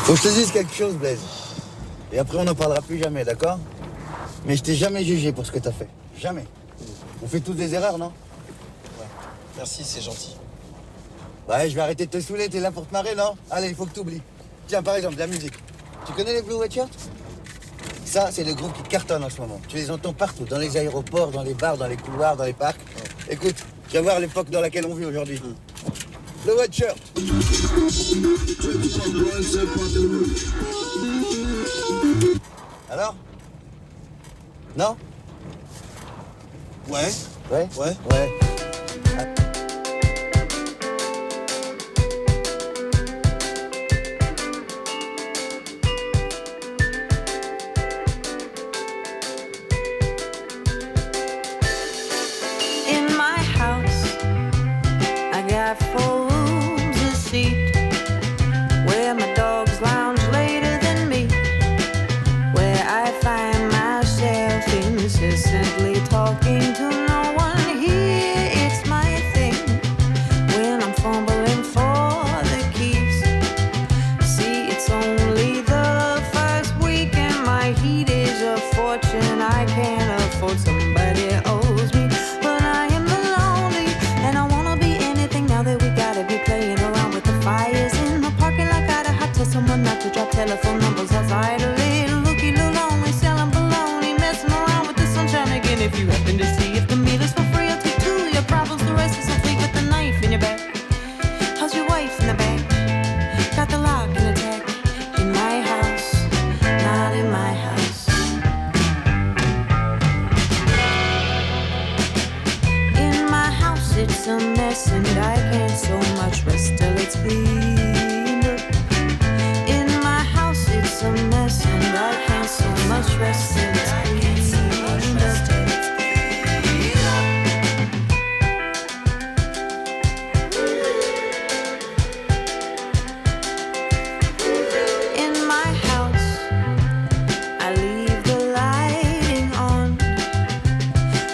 Faut que je te dise quelque chose, Blaise. Et après, on n'en parlera plus jamais, d'accord? Mais je t'ai jamais jugé pour ce que t'as fait. Jamais. On fait tous des erreurs, non? Ouais. Merci, c'est gentil. Ouais, je vais arrêter de te saouler, t'es là pour te marrer, non? Allez, il faut que t'oublies. Tiens, par exemple, de la musique. Tu connais les Blue White Shirts? Ça, c'est le groupe qui cartonne en ce moment. Tu les entends partout, dans les aéroports, dans les bars, dans les couloirs, dans les parcs. Ouais. Écoute, tu vas voir l'époque dans laquelle on vit aujourd'hui. Blue White Shirt. Alors? Non? Ouais. Ouais? Ouais. Ouais. In my house, I got 4 rooms, a seat where my dogs lounge later than me, where I find myself incessantly talking to no one here. It's my thing when I'm fumbling for the keys. See, it's only the first week and my heat is a fortune. I can't afford somebody owes me, but I am lonely and I wanna be anything now that we gotta be playing around with the fires in the parking lot. Gotta have to someone not to drop telephone numbers outside a little looky, little lonely, selling baloney, messing around with the sunshine again. If you happen to see if the meter's for free, I'll take 2 of your problems. The rest is complete with the knife in your back. How's your wife in the back? Got the lock and the tag in my house, not in my house. In my house it's a mess and I can't so much rest till it's cleaned up. In my house it's a mess and I can't so much rest till it's cleaned up. In my house, I leave the lighting on.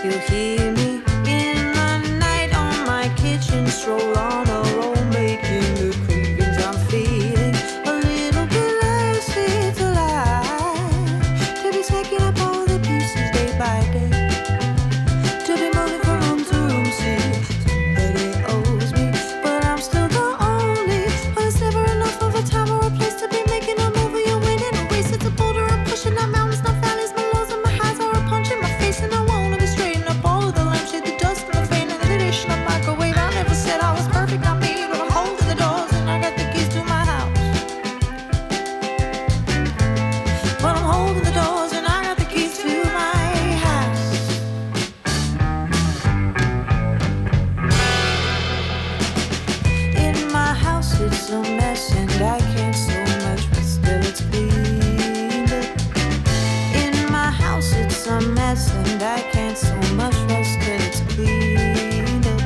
You'll hear me in the night on my kitchen stroll on a roll, making the cravings I'm feeling a little bit less. It's a lie to be taking up all the pieces day by day, to be moving from room to room. See, somebody owes me, but I'm still the only. But it's never enough of a time or a place to be making a move. You're winning a race. It's a boulder. I'm pushing up mountains, not valleys. My lows and my highs are a punch in my face, and I wanna be straightened up. All of the lampshade, the dust and the fan and the dish in the microwave. I never said I was perfect, not me, but I'm holding the doors and I got the keys to my house. But I'm holding the doors and I got the keys to my house. In my house it's a mess and I can't so much rest till it's cleaned up. In my house it's a mess and I can't so much rest till it's cleaned up.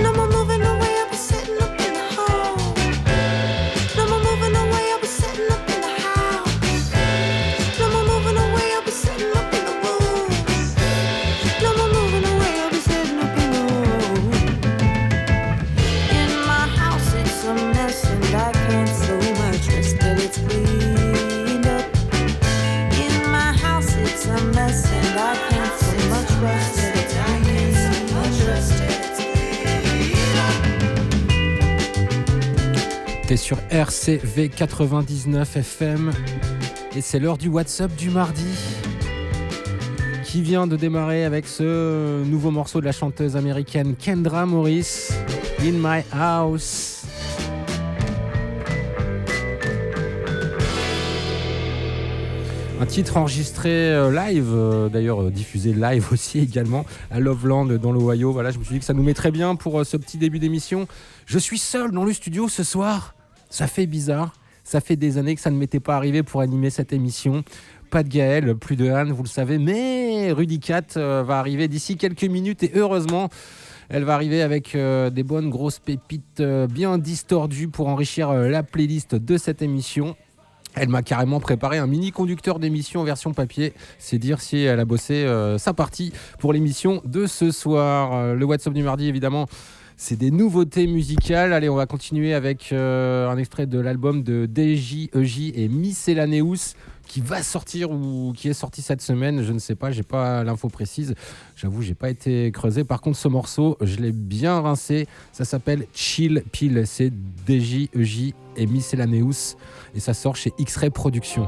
No more moving away, I'll be sitting up in the hall. No more moving away, I'll be sitting up in the house. No more moving away, I'll be sitting up in the woods. No more moving away, I'll be sitting up in the woods. In my house it's a mess and I can't so much rest till it's cleaned up. In my house it's a mess and I can't so much rest till it's cleaned up. T'es sur RCV 99 FM et c'est l'heure du WhatsApp du mardi qui vient de démarrer avec ce nouveau morceau de la chanteuse américaine Kendra Morris, In My House. Un titre enregistré live, d'ailleurs diffusé live aussi également à Loveland dans l'Ohio. Voilà, je me suis dit que ça nous mettrait bien pour ce petit début d'émission. Je suis seul dans le studio ce soir. Ça fait bizarre. Ça fait des années que ça ne m'était pas arrivé pour animer cette émission. Pas de Gaël, plus de Anne, vous le savez. Mais Rudy Cat va arriver d'ici quelques minutes et heureusement, elle va arriver avec des bonnes grosses pépites bien distordues pour enrichir la playlist de cette émission. Elle m'a carrément préparé un mini conducteur d'émission en version papier. C'est dire si elle a bossé sa partie pour l'émission de ce soir. Le WhatsApp du mardi, évidemment, C'est des nouveautés musicales. Allez, on va continuer avec un extrait de l'album de DJ et Miscellaneous qui va sortir ou qui est sorti cette semaine. Je ne sais pas, j'ai pas l'info précise. J'avoue, j'ai pas été creusé. Par contre, ce morceau, je l'ai bien rincé. Ça s'appelle Chill Pill. C'est DJ et Miscellaneous et ça sort chez X-Ray Productions.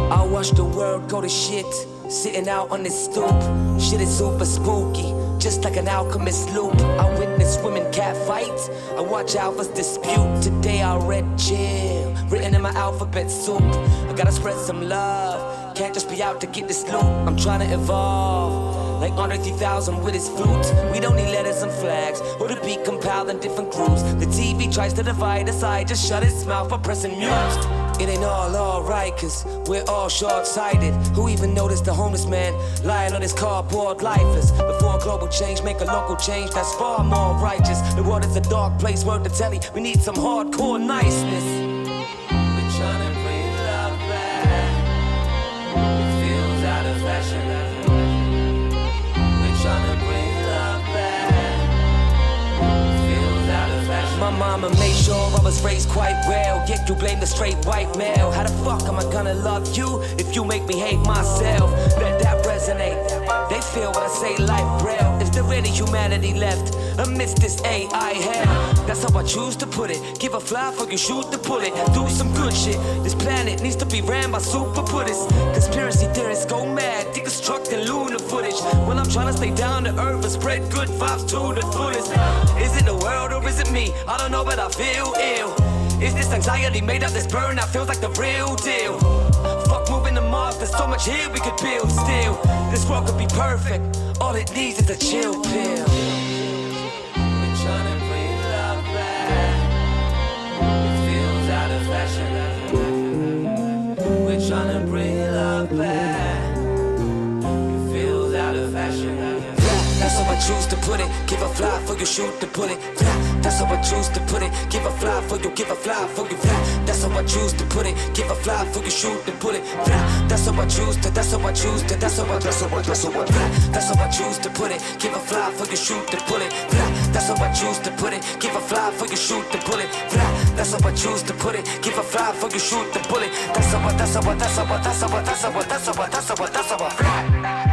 I watch the world go to shit, sitting out on this stoop. Shit is super spooky, just like an alchemist loop. I witness women cat fights, I watch alphas dispute. Today I read chill, written in my alphabet soup. I gotta spread some love, can't just be out to get this loot. I'm trying to evolve, like Andre 3000 with his flute. We don't need letters and flags, or to be compiled in different groups. The TV tries to divide us, I just shut its mouth by pressing mute. It ain't all alright, cause we're all short-sighted. Who even noticed the homeless man lying on his cardboard lifeless? Before global change, make a local change that's far more righteous. The world is a dark place, word to telly. We need some hardcore niceness. We're trying to bring love back. It feels out of fashion. We're trying to bring love back. It feels out of fashion. My mama made sure I was raised quite well. Yet you blame the straight white male. How the fuck am I gonna love you if you make me hate myself? Let that resonate. They feel what I say like braille. Is there any humanity left amidst this AI hell? That's how I choose to put it. Give a fly for you, shoot the bullet. Do some good shit. This planet needs to be ran by super buddhists. Conspiracy theorists go mad, deconstructing lunar footage. Well, I'm trying to stay down to earth and spread good vibes to the fullest. Is it the world or is it me? I don't know, but I feel ill. Is this anxiety made up? This burnout feels like the real deal. Fuck moving to Mars, there's so much here we could build still. This world could be perfect, all it needs is a chill pill. We're trying to bring love back. It feels out of fashion. We're trying to bring love back. It feels out of fashion. That's how I choose to put it. Give a fly for you, shoot the bullet. That's how I choose to put it. Give a fly for you, give a fly for you. That's how I choose to put it. Give a fly for you, shoot the bullet. That's how I choose to. That's how I choose to. That's how I choose to put it. Give a fly for you, shoot the bullet. That's how I choose to put it. Give a fly for you, shoot the bullet. That's how I choose to put it. Give a fly for you, shoot the bullet. That's how I. That's how I. That's how I. That's how I. That's how I. That's how I. That's how I. That's how I.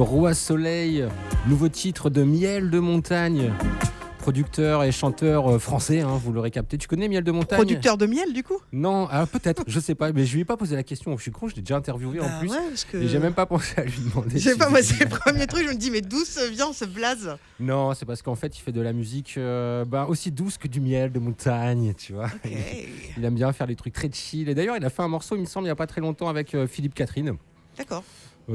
Le Roi Soleil, nouveau titre de Miel de Montagne. Producteur et chanteur français, hein, vous l'aurez capté. Tu connais Miel de Montagne ? Producteur de miel, du coup ? Non, peut-être, je sais pas, mais je lui ai pas posé la question. Je suis con, je l'ai déjà interviewé en plus. Ouais, parce que... Et j'ai même pas pensé à lui demander. Je sais si pas, moi, il- c'est le premier truc, je me dis, mais d'où vient ce blaze ? Non, c'est parce qu'en fait, il fait de la musique aussi douce que du miel de montagne, tu vois. Ok. Il aime bien faire des trucs très chill. Et d'ailleurs, il a fait un morceau, il me semble, il y a pas très longtemps avec Philippe Catherine. D'accord.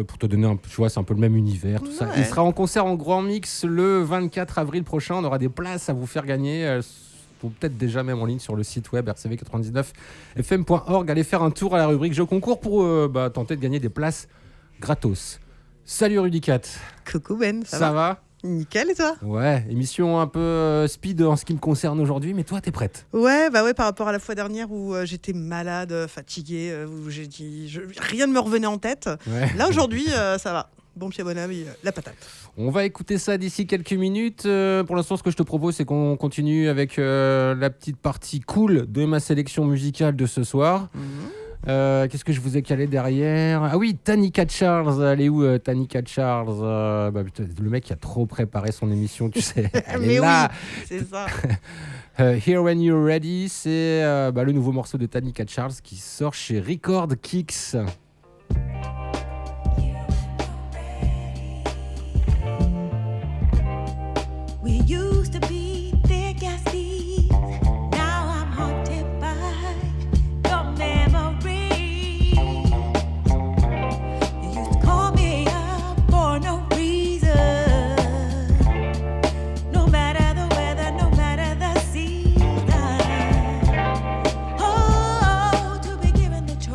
Pour te donner un peu, tu vois, c'est un peu le même univers, tout ça. Ouais. Il sera en concert en grand mix le 24 avril prochain. On aura des places à vous faire gagner. Elles sont peut-être déjà même en ligne sur le site web rcv99fm.org. Allez faire un tour à la rubrique Jeux concours pour tenter de gagner des places gratos. Salut Rudicat. Coucou Ben, ça Ça va va Nickel, et toi ? Ouais, émission un peu speed en ce qui me concerne aujourd'hui, mais toi, t'es prête? Ouais, par rapport à la fois dernière où j'étais malade, fatiguée, où j'ai dit rien ne me revenait en tête. Ouais. Là aujourd'hui, ça va. Bon pied bonhomme, la patate. On va écouter ça d'ici quelques minutes. Pour l'instant, ce que je te propose, c'est qu'on continue avec la petite partie cool de ma sélection musicale de ce soir. Qu'est-ce que je vous ai calé derrière? Ah oui, Tanika Charles. Elle est où, Tanika Charles? Putain, le mec qui a trop préparé son émission, tu sais. Elle est Mais là. oui, c'est ça. Here When You're Ready, c'est le nouveau morceau de Tanika Charles qui sort chez Record Kicks. We used to be thick as thieves. Now I'm haunted by your memory. You used to call me up for no reason. No matter the weather, no matter the season. Oh, to be given the choice.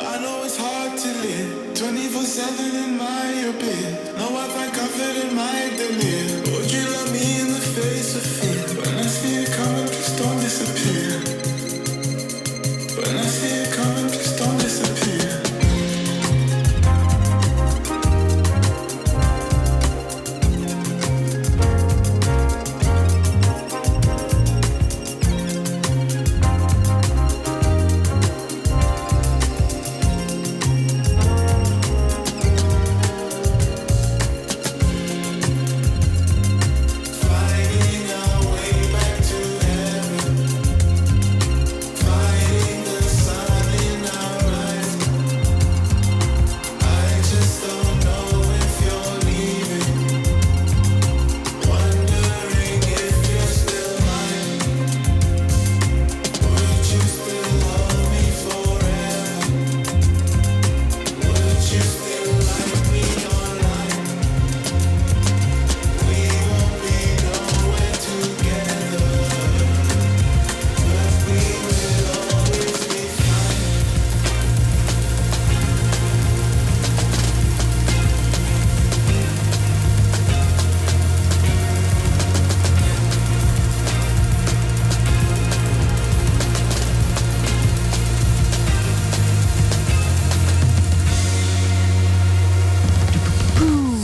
I know it's hard to live 24/7 in my bed. No Wi-Fi covered in my delirium. Would you love me in the face of fear? When I see it coming, please don't disappear. When I see it coming, please don't disappear.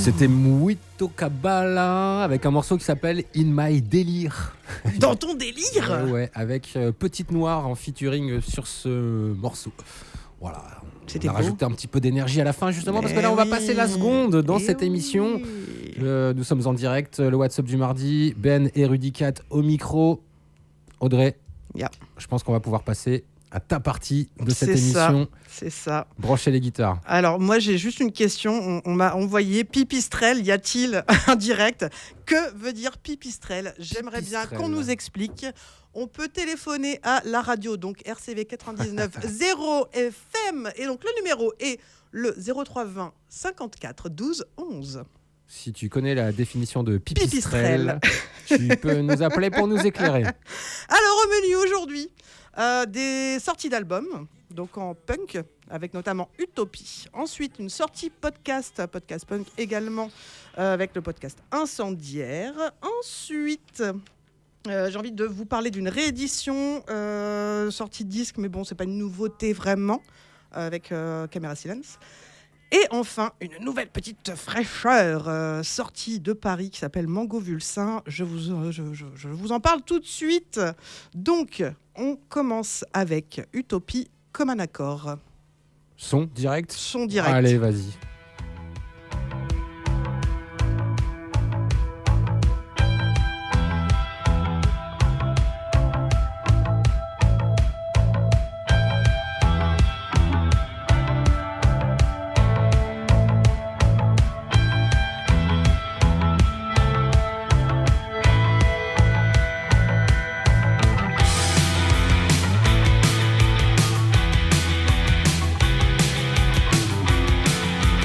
C'était Muito Kabbalah avec un morceau qui s'appelle In My Délire. Dans ton délire Ouais, avec Petite Noire en featuring sur ce morceau. Voilà. C'était on a beau. rajouté un petit peu d'énergie à la fin justement parce que Eh là on va oui. passer la seconde dans Eh cette émission. oui. Nous sommes en direct, le WhatsApp du mardi, Ben et Rudy Cat au micro. Audrey, Yeah. je pense qu'on va pouvoir passer à ta partie de cette C'est ça. émission. C'est ça. Branchez les guitares. Alors, moi, j'ai juste une question. On m'a envoyé pipistrelle. Y a-t-il un direct? Que veut dire pipistrelle? J'aimerais bien Pipistrelle. qu'on nous explique. On peut téléphoner à la radio, donc RCV 99.0 FM. Et donc, le numéro est le 03 20 54 12 11. Si tu connais la définition de pipistrelle, tu peux nous appeler pour nous éclairer. Alors, au menu aujourd'hui, des sorties d'albums, donc en punk, avec notamment Utopie. Ensuite, une sortie podcast punk également, avec le podcast Incendiaire. Ensuite, j'ai envie de vous parler d'une réédition, sortie de disque, mais bon, c'est pas une nouveauté vraiment, avec Caméra Silence. Et enfin, une nouvelle petite fraîcheur sortie de Paris qui s'appelle Mango Vulsin. Je vous en parle tout de suite. Donc, on commence avec Utopie comme un accord. Son direct. Son direct. Allez, vas-y. I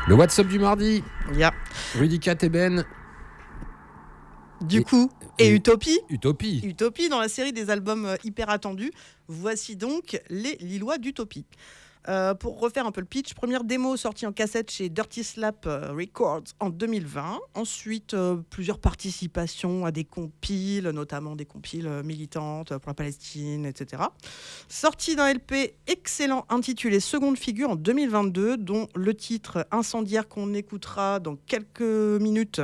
Le WhatsApp du mardi. Yeah. Rudy Kat et Ben. Du coup, et Utopie. Utopie. Utopie dans la série des albums hyper attendus. Voici donc les Lillois d'Utopie. Pour refaire un peu le pitch, première démo sortie en cassette chez Dirty Slap Records en 2020. Ensuite, plusieurs participations à des compiles, notamment des compiles militantes pour la Palestine, etc. Sortie d'un LP excellent intitulé Seconde Figure en 2022, dont le titre Incendiaire qu'on écoutera dans quelques minutes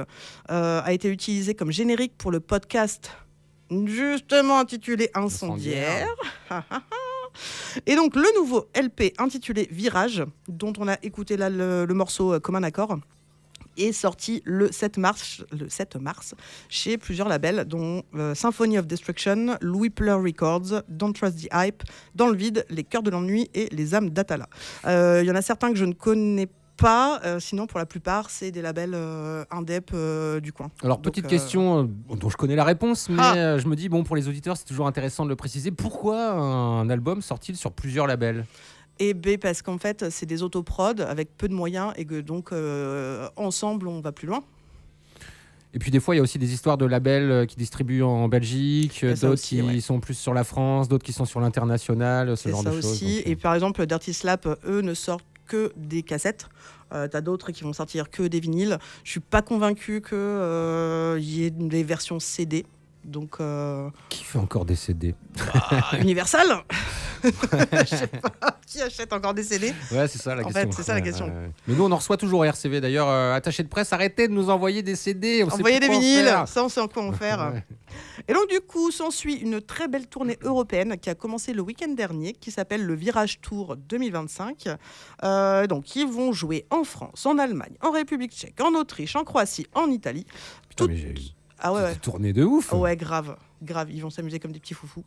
a été utilisé comme générique pour le podcast justement intitulé Incendiaire. Et donc le nouveau LP intitulé Virage, dont on a écouté là le morceau Comme un accord, est sorti le 7 mars chez plusieurs labels, dont Symphony of Destruction, Louis Pleur Records, Don't Trust the Hype, Dans le Vide, Les Cœurs de l'Ennui et Les Âmes d'Atala. Il y en a certains que je ne connais pas, sinon pour la plupart c'est des labels indep du coin. Alors Donc, petite question dont je connais la réponse, mais je me dis, bon, pour les auditeurs c'est toujours intéressant de le préciser, pourquoi un album sort-il sur plusieurs labels ? Et B, parce qu'en fait c'est des autoprod avec peu de moyens et que donc ensemble on va plus loin. Et puis des fois il y a aussi des histoires de labels qui distribuent en Belgique, Et ça d'autres aussi, qui sont plus sur la France, d'autres qui sont sur l'international, ce C'est genre ça de choses. aussi. Donc, Et par exemple, Dirty Slap, eux, ne sortent que des cassettes. T'as d'autres qui vont sortir que des vinyles. Je suis pas convaincu qu'il y ait des versions CD. Donc, Qui fait encore des CD ? Universal. Je sais pas qui achète encore des CD. Ouais, c'est ça la En question. fait, c'est ça la question. Mais nous, on en reçoit toujours au RCV. D'ailleurs, attaché de presse, arrêtez de nous envoyer des CD. On sait Envoyer plus des quoi en vinyles, faire. ça on sait en quoi en faire. Ouais. Et donc du coup, s'ensuit une très belle tournée européenne qui a commencé le week-end dernier, qui s'appelle le Virage Tour 2025. Donc ils vont jouer en France, en Allemagne, en République tchèque, en Autriche, en Croatie, en Italie. Putain, Tout- mais j'ai Ah ouais, ouais. des tournées de ouf. Ouais, grave, ils vont s'amuser comme des petits foufous.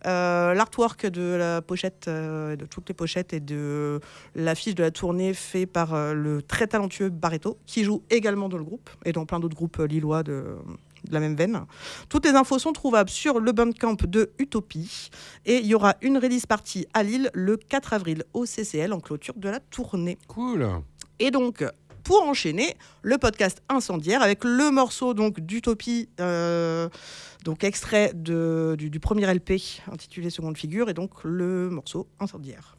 L'artwork de la pochette, de toutes les pochettes et de l'affiche de la tournée fait par le très talentueux Barreto, qui joue également dans le groupe et dans plein d'autres groupes lillois de la même veine. Toutes les infos sont trouvables sur le Bandcamp de Utopie et il y aura une release party à Lille le 4 avril au CCL en clôture de la tournée. Cool. Et donc, pour enchaîner, le podcast Incendiaire avec le morceau donc d'Utopie, donc extrait du premier LP intitulé Seconde Figure, et donc le morceau Incendiaire.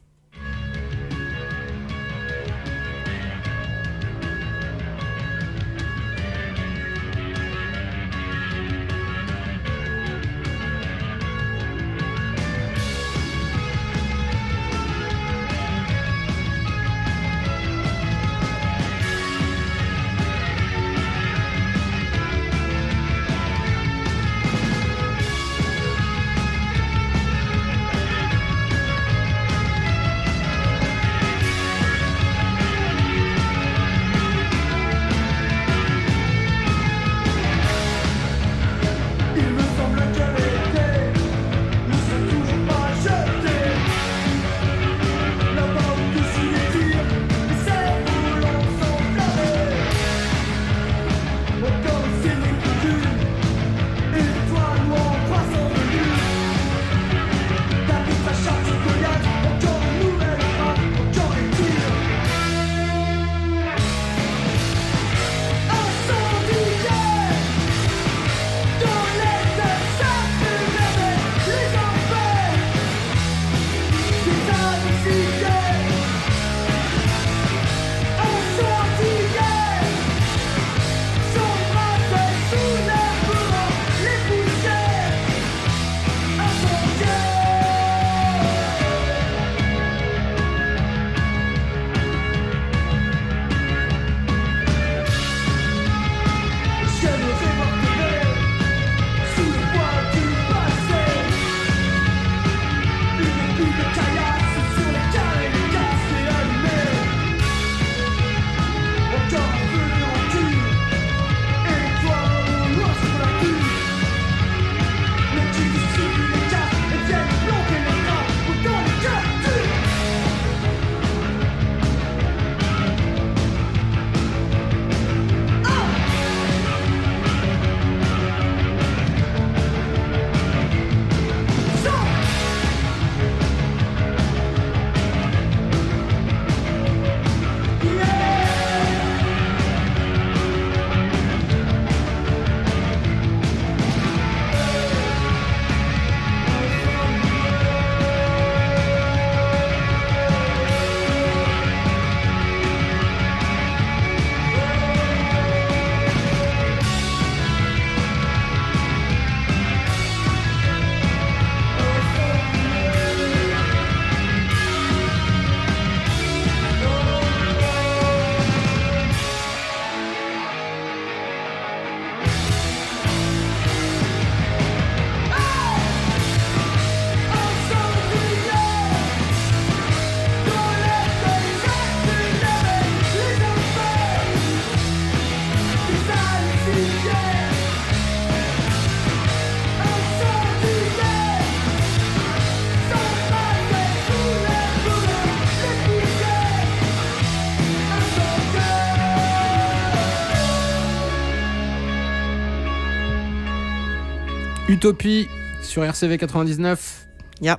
Utopie sur RCV 99. Ya.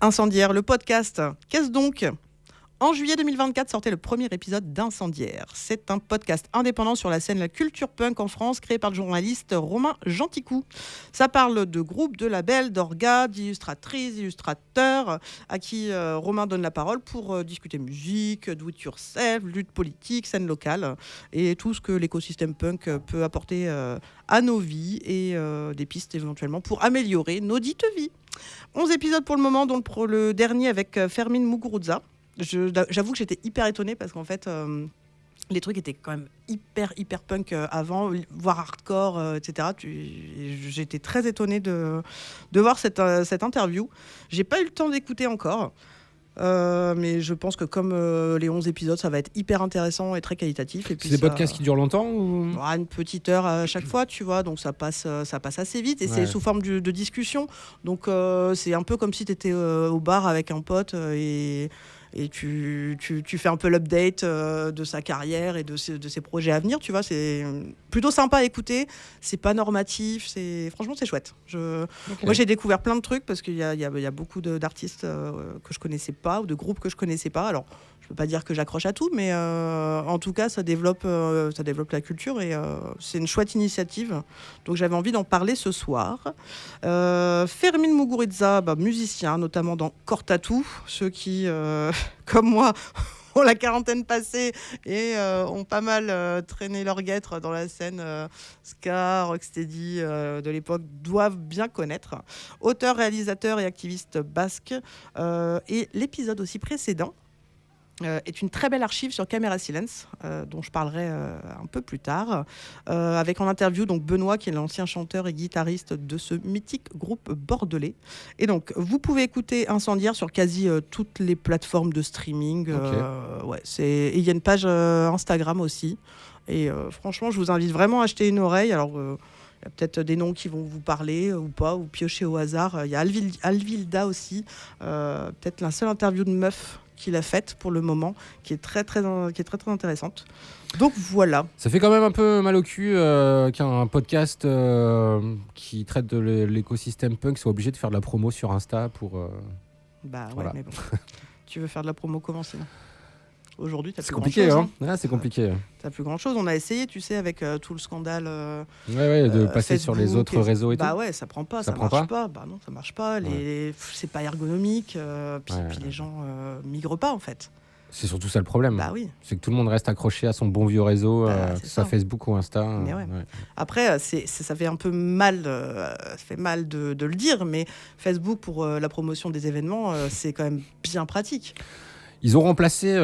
Incendiaire, le podcast. Qu'est-ce donc ? En juillet 2024 sortait le premier épisode d'Incendiaire. C'est un podcast indépendant sur la scène de la culture punk en France, créé par le journaliste Romain Genticou. Ça parle de groupes, de labels, d'orgas, d'illustratrices, d'illustrateurs, à qui Romain donne la parole pour discuter musique, do it yourself, lutte politique, scène locale, et tout ce que l'écosystème punk peut apporter à nos vies, et des pistes éventuellement pour améliorer nos dites vies. 11 épisodes pour le moment, dont le dernier avec Fermin Muguruza. J'avoue que j'étais hyper étonnée parce qu'en fait, les trucs étaient quand même hyper punk avant, voire hardcore, etc. J'étais très étonnée de voir cette interview. J'ai pas eu le temps d'écouter encore, mais je pense que comme les 11 épisodes, ça va être hyper intéressant et très qualitatif. Et puis C'est des podcasts qui durent longtemps ou... Une petite heure à chaque fois, tu vois, donc ça passe assez vite, et c'est sous forme de discussion. Donc c'est un peu comme si tu étais au bar avec un pote et tu fais un peu l'update de sa carrière et de ses projets à venir, tu vois. C'est plutôt sympa à écouter, c'est pas normatif, franchement c'est chouette. Moi j'ai découvert plein de trucs parce qu'il y a beaucoup d'artistes que je connaissais pas, ou de groupes que je connaissais pas. Alors je peux pas dire que j'accroche à tout, mais en tout cas ça développe la culture, et c'est une chouette initiative. Donc j'avais envie d'en parler ce soir. Fermin Muguruza, musicien, notamment dans Corps Tattoo, ceux qui, comme moi, ont la quarantaine passée et ont pas mal traîné leur guêtre dans la scène ska, rocksteady de l'époque, doivent bien connaître. Auteur, réalisateur et activiste basque. Et l'épisode aussi précédent est une très belle archive sur Camera Silence, dont je parlerai un peu plus tard, avec en interview donc Benoît, qui est l'ancien chanteur et guitariste de ce mythique groupe bordelais. Et donc vous pouvez écouter Incendiaire sur quasi toutes les plateformes de streaming. Et il y a une page Instagram aussi, et franchement je vous invite vraiment à jeter une oreille. Alors il y a peut-être des noms qui vont vous parler ou pas, ou piocher au hasard. Il y a Alvilda aussi, peut-être la seule interview de meuf qu'il a faite pour le moment, qui est très intéressante. Donc voilà. Ça fait quand même un peu mal au cul qu'un podcast qui traite de l'écosystème punk soit obligé de faire de la promo sur Insta pour... voilà. Mais bon. Tu veux faire de la promo comment sinon ? Aujourd'hui, t'as plus grand chose. C'est compliqué, hein. C'est compliqué. T'as plus grand chose. On a essayé, tu sais, avec tout le scandale. De passer sur les autres réseaux et tout. Ça prend pas, ça marche pas. Non, ça marche pas. C'est pas ergonomique. Puis les gens migrent pas en fait. C'est surtout ça le problème. Oui. C'est que tout le monde reste accroché à son bon vieux réseau, que ce soit Facebook ou Insta. Après, ça fait un peu mal, ça fait mal de le dire, mais Facebook pour la promotion des événements, c'est quand même bien pratique. Ils ont remplacé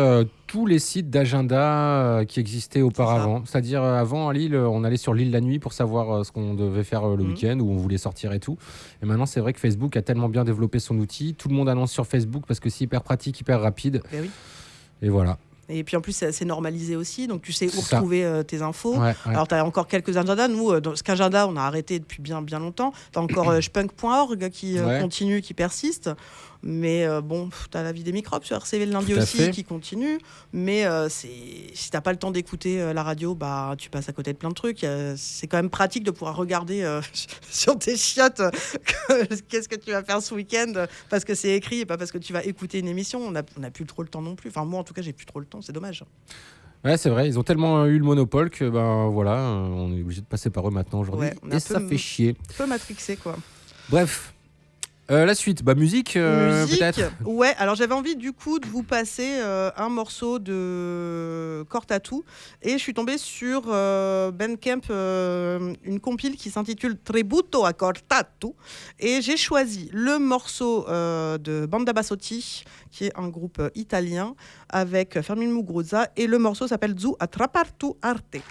tous les sites d'agenda qui existaient auparavant. C'est-à-dire, avant, à Lille, on allait sur Lille la nuit pour savoir ce qu'on devait faire le week-end, où on voulait sortir et tout. Et maintenant, c'est vrai que Facebook a tellement bien développé son outil. Tout le monde annonce sur Facebook parce que c'est hyper pratique, hyper rapide. Et voilà. Et puis en plus, c'est normalisé aussi, donc tu sais où retrouver tes infos. Alors, tu as encore quelques agendas. Nous, dans ce qu'agenda, on a arrêté depuis bien longtemps. Tu as encore spunk.org qui continue, qui persiste. Mais tu as la vie des microbes sur RCV le lundi aussi qui continue. Mais si tu n'as pas le temps d'écouter la radio, tu passes à côté de plein de trucs. C'est quand même pratique de pouvoir regarder sur tes chiottes qu'est-ce que tu vas faire ce week-end, parce que c'est écrit et pas parce que tu vas écouter une émission. On n'a plus trop le temps non plus. Enfin, moi, en tout cas, j'ai plus trop le temps. C'est dommage. Ouais, c'est vrai. Ils ont tellement eu le monopole que on est obligé de passer par eux maintenant aujourd'hui. Et ça fait chier. Un peu matrixé, quoi. Bref. La suite, musique peut-être. Ouais, alors j'avais envie du coup de vous passer un morceau de Corps Tattoo, et je suis tombée sur Bandcamp, une compile qui s'intitule Tributo a Corps Tattoo, et j'ai choisi le morceau de Banda Bassotti, qui est un groupe italien avec Fermin Muguruza, et le morceau s'appelle Zu Attrapartu Arte.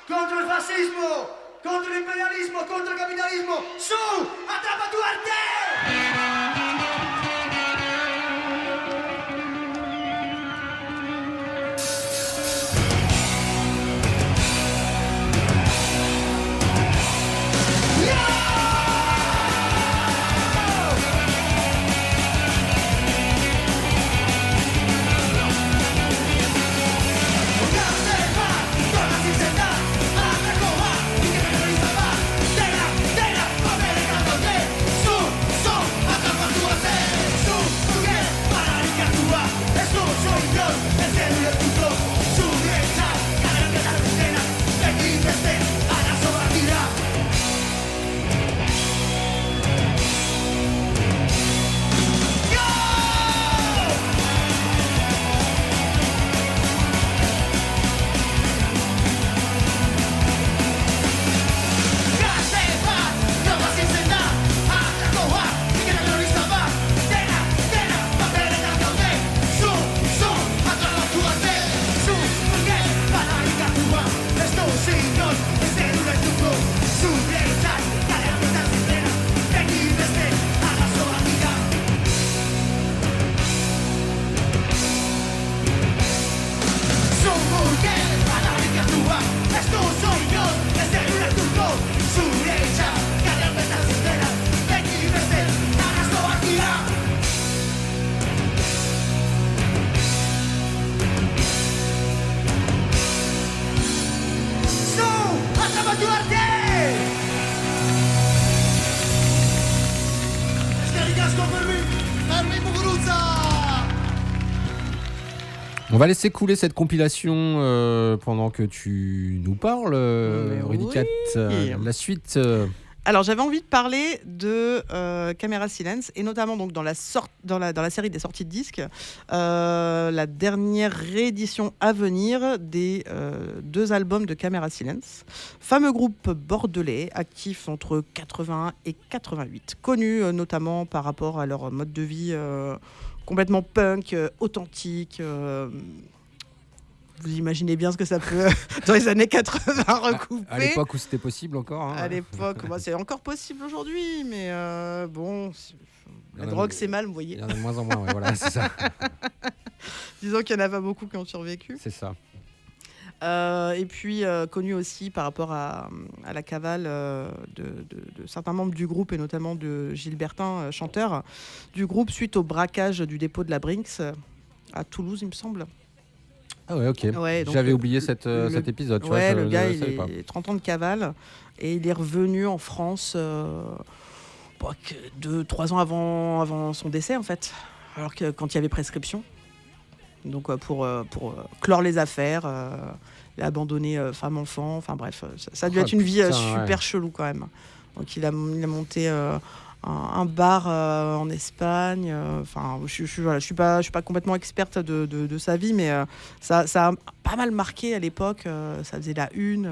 Contro il fascismo, contro l'imperialismo, contro il capitalismo, su, attrappa tu arte! Torna si senta On va laisser couler cette compilation pendant que tu nous parles, Rudy Cat. La suite. Alors j'avais envie de parler de Camera Silence et notamment donc dans la série des sorties de disques, la dernière réédition à venir des 2 albums de Camera Silence, fameux groupe bordelais actif entre 81 et 88, connu notamment par rapport à leur mode de vie complètement punk, authentique. Vous imaginez bien ce que ça peut, dans les années 80, recouper. À l'époque où c'était possible encore. Hein. À l'époque, c'est encore possible aujourd'hui, mais bon, la drogue c'est mal, vous voyez. Il y en a de moins en moins, ouais, voilà, c'est ça. Disons qu'il n'y en a pas beaucoup qui ont survécu. C'est ça. Et puis connu aussi par rapport à la cavale de certains membres du groupe et notamment de Gilbertin, chanteur du groupe, suite au braquage du dépôt de la Brinks à Toulouse, il me semble. Ah ouais, ok. Ouais, donc j'avais oublié cet épisode. Tu ouais, vois, le gars, il est 30 ans de cavale et il est revenu en France 2-3 ans avant son décès, en fait. Alors que quand il y avait prescription. Donc pour clore les affaires, il a abandonné femme, enfant. Enfin bref, ça a dû être une vie super chelou quand même. Donc il a monté un bar en Espagne. Enfin, je suis pas complètement experte de sa vie, mais ça a pas mal marqué à l'époque. Ça faisait la une.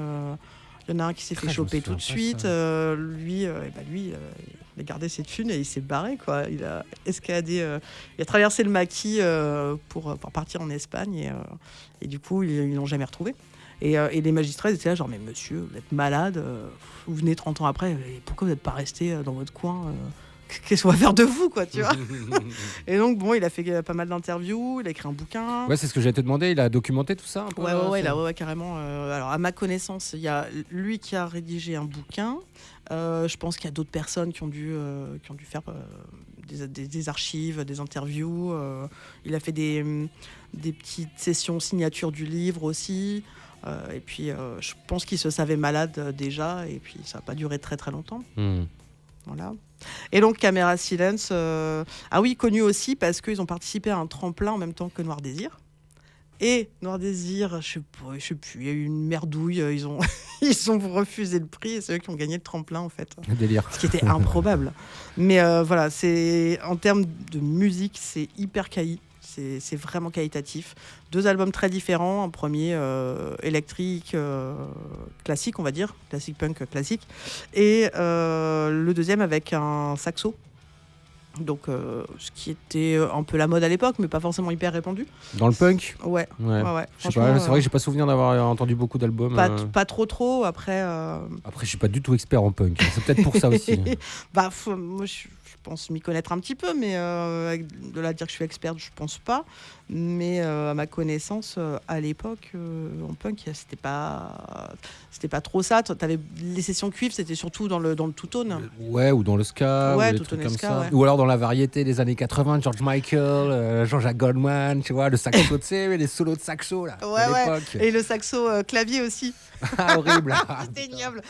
Il y en a un qui s'est fait choper tout de suite. Lui, il a gardé ses thunes et il s'est barré, quoi. Il a escaladé, il a traversé le maquis pour partir en Espagne et du coup ils l'ont jamais retrouvé. Et les magistrats étaient là genre, mais monsieur, vous êtes malade, vous venez 30 ans après, et pourquoi vous n'êtes pas resté dans votre coin qu'est-ce qu'on va faire de vous, quoi, tu vois. Et donc bon, il a fait pas mal d'interviews, il a écrit un bouquin. Ouais, c'est ce que j'allais te demander, il a documenté tout ça un peu. Ouais, carrément. Alors à ma connaissance, il y a lui qui a rédigé un bouquin. Je pense qu'il y a d'autres personnes qui ont dû faire des archives, des interviews. Il a fait des petites sessions signature du livre aussi. Et puis je pense qu'il se savait malade déjà, et puis ça n'a pas duré très très longtemps. Voilà. Et donc Camera Silence, connu aussi parce qu'ils ont participé à un tremplin en même temps que Noir Désir. Et Noir Désir, je sais plus, il y a eu une merdouille, ils ont refusé le prix, et c'est eux qui ont gagné le tremplin en fait. Délire. Ce qui était improbable. Mais voilà, en termes de musique, c'est hyper quali. C'est vraiment qualitatif. 2 albums très différents. Un premier électrique, classique, on va dire. Classique punk classique. Et le deuxième avec un saxo. Donc, ce qui était un peu la mode à l'époque, mais pas forcément hyper répandu. Dans le punk ? Ouais. Je sais pas, c'est vrai que j'ai pas souvenir d'avoir entendu beaucoup d'albums. Pas trop. Après, je suis pas du tout expert en punk. C'est peut-être pour ça aussi. Moi, je pense m'y connaître un petit peu, mais de là à dire que je suis experte, je pense pas. Mais à ma connaissance, à l'époque, en punk, c'était pas trop ça. T'avais les sessions cuivre, c'était surtout dans le two-tone. Ouais, ou dans le ska, ou des trucs comme ça. Ouais. Ou alors dans la variété des années 80, George Michael, Jean-Jacques Goldman, tu vois, le saxo, tu sais, les solos de saxo là. Ouais. Et le saxo clavier aussi. Ah, horrible. C'était ignoble.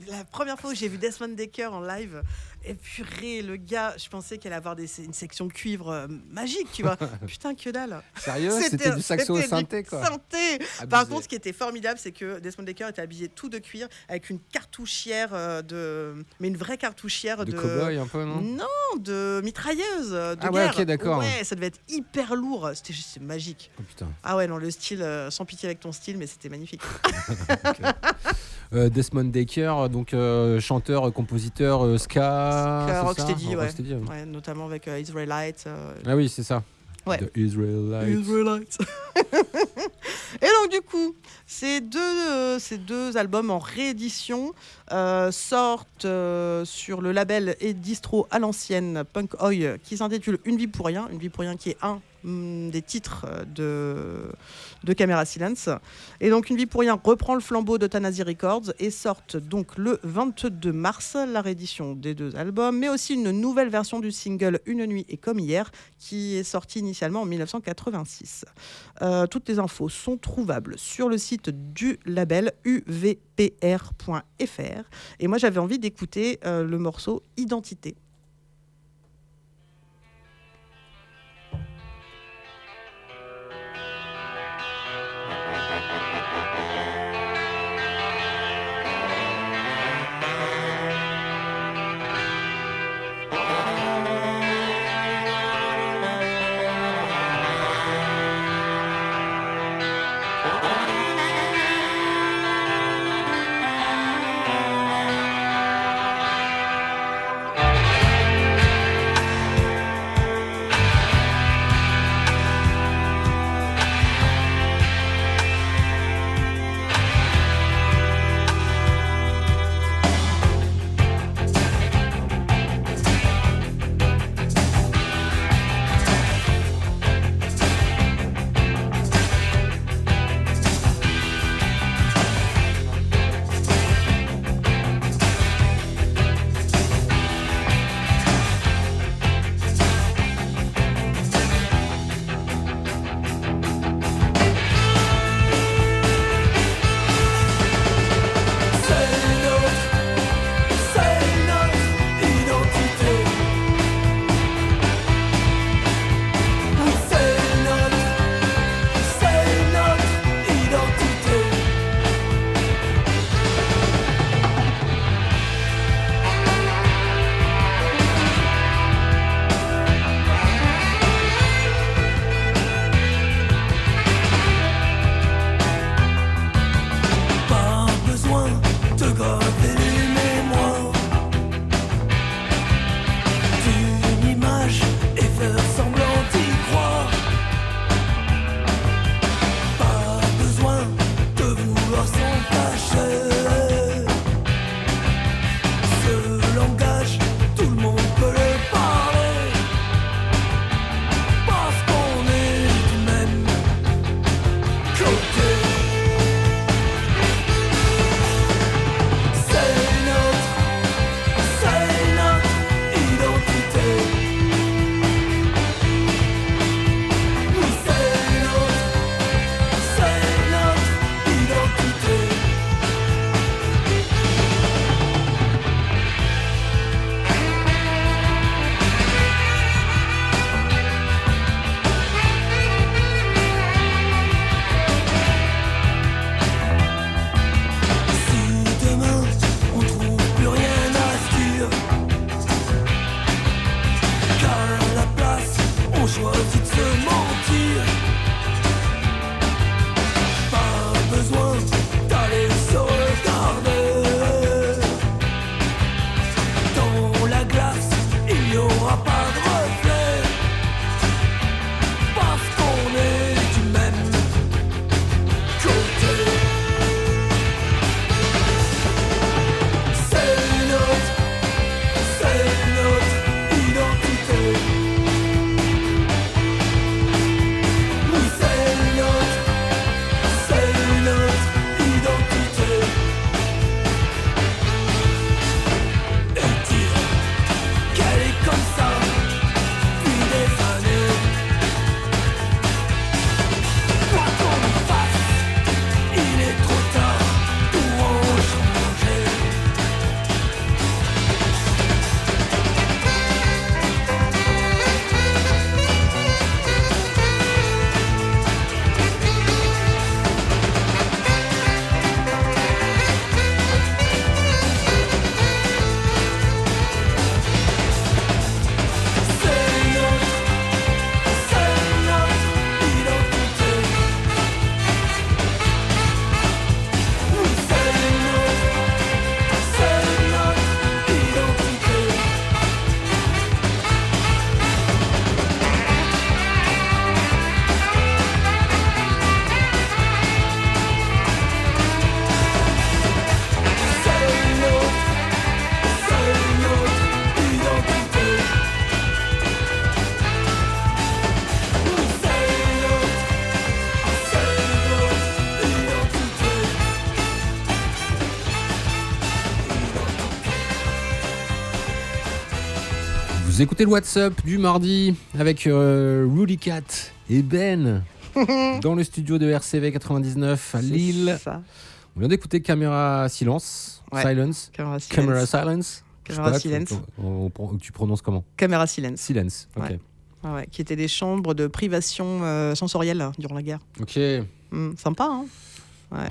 La première fois où j'ai vu Desmond Dekker en live, et purée, le gars, je pensais qu'il allait avoir une section cuivre magique, tu vois. Putain, que dalle. Sérieux ? C'était du saxo synthé, quoi. Synthé. Par contre, ce qui était formidable, c'est que Desmond Dekker était habillé tout de cuir avec une cartouchière mais une vraie cartouchière de cow-boy un peu, non ? Non, de mitrailleuse de guerre. Ouais, ok, d'accord. Ouais, ça devait être hyper lourd. C'était juste magique. Oh putain. Ah ouais, non, le style, sans pitié avec ton style, mais c'était magnifique. Desmond Dekker, donc chanteur, compositeur, ska. Rocksteady, ouais, notamment avec Israelite. Ah oui, c'est ça. Ouais. The Israelites. Et donc du coup, ces deux albums en réédition sortent sur le label et distro à l'ancienne Punk Oi, qui s'intitule Une vie pour rien. Une vie pour rien qui est un des titres de Camera Silence. Et donc Une vie pour rien reprend le flambeau d'Euthanasie Records et sortent donc le 22 mars la réédition des 2 albums, mais aussi une nouvelle version du single Une nuit et comme hier, qui est sorti initialement en 1986. Toutes les infos sont trouvables sur le site du label uvpr.fr. Et moi j'avais envie d'écouter le morceau Identité. Vous écoutez le WhatsApp du mardi avec Rudy Cat et Ben dans le studio de RCV 99 à Lille. Ça. On vient d'écouter Caméra Silence. Ouais. Silence. Caméra Silence. Caméra Silence. Caméra Je sais Silence. Tu prononces comment? Caméra Silence. Silence. Ok. Ouais. Ah ouais, qui étaient des chambres de privation sensorielle durant la guerre. Ok. Sympa, hein. Ouais.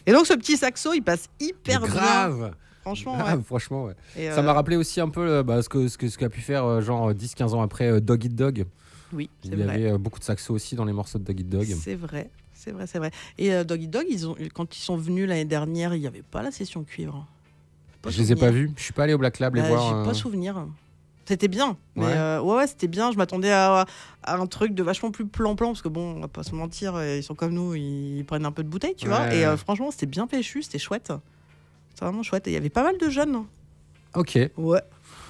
Et donc ce petit saxo, il passe hyper bien. Grave. Franchement, Grave, ouais. franchement, ouais. Et, Ça m'a rappelé aussi un peu ce qu'a pu faire genre 10-15 ans après Dog Eat Dog. Oui, c'est Il y vrai. avait beaucoup de saxo aussi dans les morceaux de Dog Eat Dog. C'est vrai. Et Dog Eat Dog, quand ils sont venus l'année dernière, il n'y avait pas la session cuivre. Je les ai pas vus. Je suis pas allé au Black Lab les voir. J'ai pas souvenir. C'était bien, mais Ouais. ouais, c'était bien. Je m'attendais à un truc de vachement plus plan-plan, parce que bon, on va pas se mentir, ils sont comme nous, ils prennent un peu de bouteille, tu vois. Ouais. Et franchement, c'était bien péchu, c'était chouette. C'était vraiment chouette. Et il y avait pas mal de jeunes. Ok. Ouais.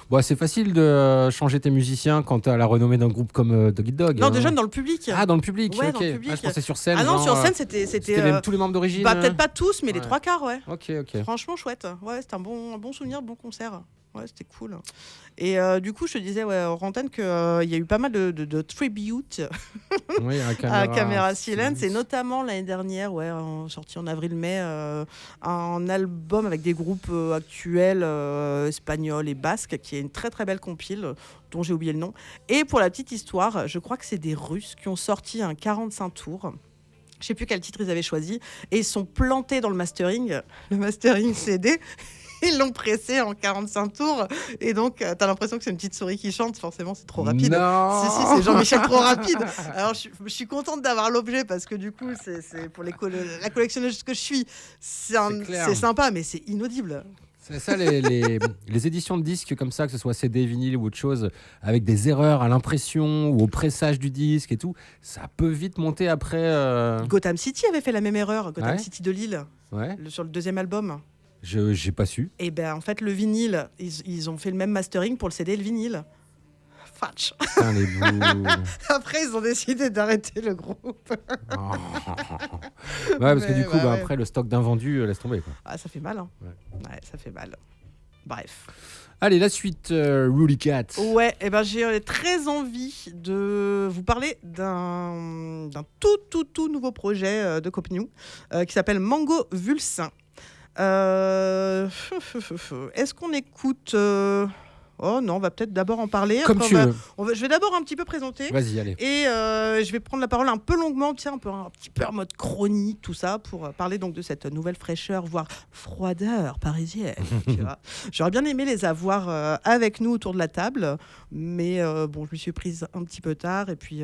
Bon, c'est facile de changer tes musiciens quand t'as la renommée d'un groupe comme Dog Eat Dog. Non, hein. de jeunes dans le public. Ah, dans le public. Ouais, ok. dans le public. Ah, je pensais sur scène. Ah non, genre, sur scène, c'était tous les membres d'origine. bah, peut-être pas tous, mais les Ouais. 3 quarts, ouais. Ok. Franchement chouette. Ouais, c'était un bon souvenir, bon concert. Ouais, c'était cool. Et du coup, je te disais, ouais, hors antenne, qu'il y a eu pas mal de tributes Oui, à Caméra Silence, et notamment l'année dernière, sorti en avril-mai, un album avec des groupes actuels espagnols et basques, qui est une très très belle compile, dont j'ai oublié le nom. Et pour la petite histoire, je crois que c'est des Russes qui ont sorti un 45 tours. Je sais plus quel titre ils avaient choisi, et ils sont plantés dans le mastering CD. Ils l'ont pressé en 45 tours, et donc t'as l'impression que c'est une petite souris qui chante. Forcément, c'est trop rapide. Non. Si, c'est Jean-Michel trop rapide. Alors je suis contente d'avoir l'objet, parce que du coup, c'est pour la collectionneuse que je suis, c'est clair. sympa, mais c'est inaudible. C'est ça, les éditions de disques comme ça, que ce soit CD, vinyle ou autre chose, avec des erreurs à l'impression ou au pressage du disque et tout, ça peut vite monter après. Gotham City avait fait la même erreur, Gotham Ouais. City de Lille, Ouais. sur le deuxième album. J'ai pas su. Et ben en fait, le vinyle, ils ont fait le même mastering pour le CD et le vinyle. Fatch. Putain, les bouts. Après, ils ont décidé d'arrêter le groupe. Oh. Ouais, parce que Mais, du coup, bah, ouais. après, le stock d'invendus, laisse tomber, quoi. Ah, ça fait mal, hein. Ouais. Ouais, ça fait mal. Bref. Allez, la suite, Rudy Cat. Ouais, et ben j'ai très envie de vous parler d'un tout nouveau projet de Copnew qui s'appelle Mango Vulsin. Est-ce qu'on écoute Oh non, on va peut-être d'abord en parler. Comme Après, tu veux. je vais d'abord un petit peu présenter. Vas-y, allez. Et je vais prendre la parole un peu longuement, tu sais, un petit peu en mode chronique, tout ça, pour parler donc de cette nouvelle fraîcheur, voire froideur parisienne. Tu vois. J'aurais bien aimé les avoir avec nous autour de la table, mais bon, je me suis prise un petit peu tard, et puis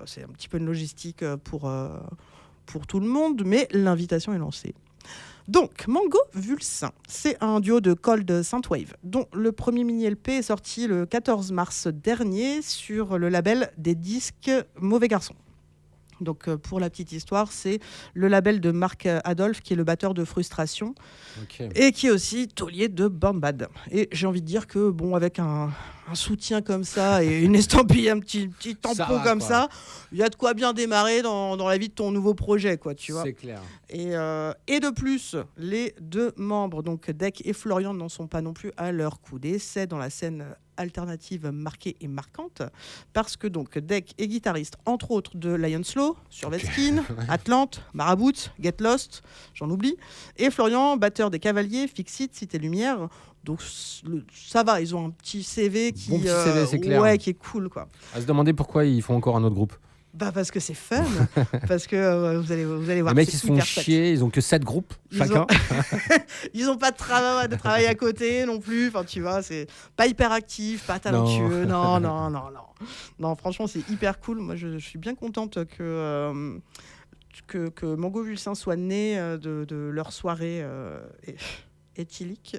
c'est un petit peu une logistique pour tout le monde, mais l'invitation est lancée. Donc, Mango Vulsin, c'est un duo de Cold Synthwave, dont le premier mini-LP est sorti le 14 mars dernier sur le label des disques Mauvais Garçon. Donc, pour la petite histoire, c'est le label de Marc Adolphe, qui est le batteur de Frustration, Ok. et qui est aussi taulier de Born Bad. Et j'ai envie de dire que, bon, avec un soutien comme ça et une estampille, un petit tampon Ça va, comme quoi. ça, il y a de quoi bien démarrer dans la vie de ton nouveau projet, quoi, tu vois. C'est clair. Et de plus, les deux membres, donc Dec et Florian, n'en sont pas non plus à leur coup d'essai dans la scène alternative marquée et marquante, parce que donc Dec est guitariste, entre autres, de Lion Slow, Survetskin, Atlante, Marabout, Get Lost, j'en oublie, et Florian, batteur des Cavaliers, Fixit, Cité Lumière. Donc ça va, ils ont un petit CV qui, Bon petit CV, c'est clair. ouais, qui est cool, quoi. À se demander pourquoi ils font encore un autre groupe. Bah parce que c'est fun, parce que vous allez voir. Les mecs, c'est ils se font hyper chouette. chier, ils ont que 7 groupes, Ils chacun. Ils ont pas de travail à côté non plus. Enfin, tu vois, c'est pas hyper actif, pas talentueux. Non, franchement, c'est hyper cool. Moi, je suis bien contente que Mango Vulsin soit né de leur soirée éthylique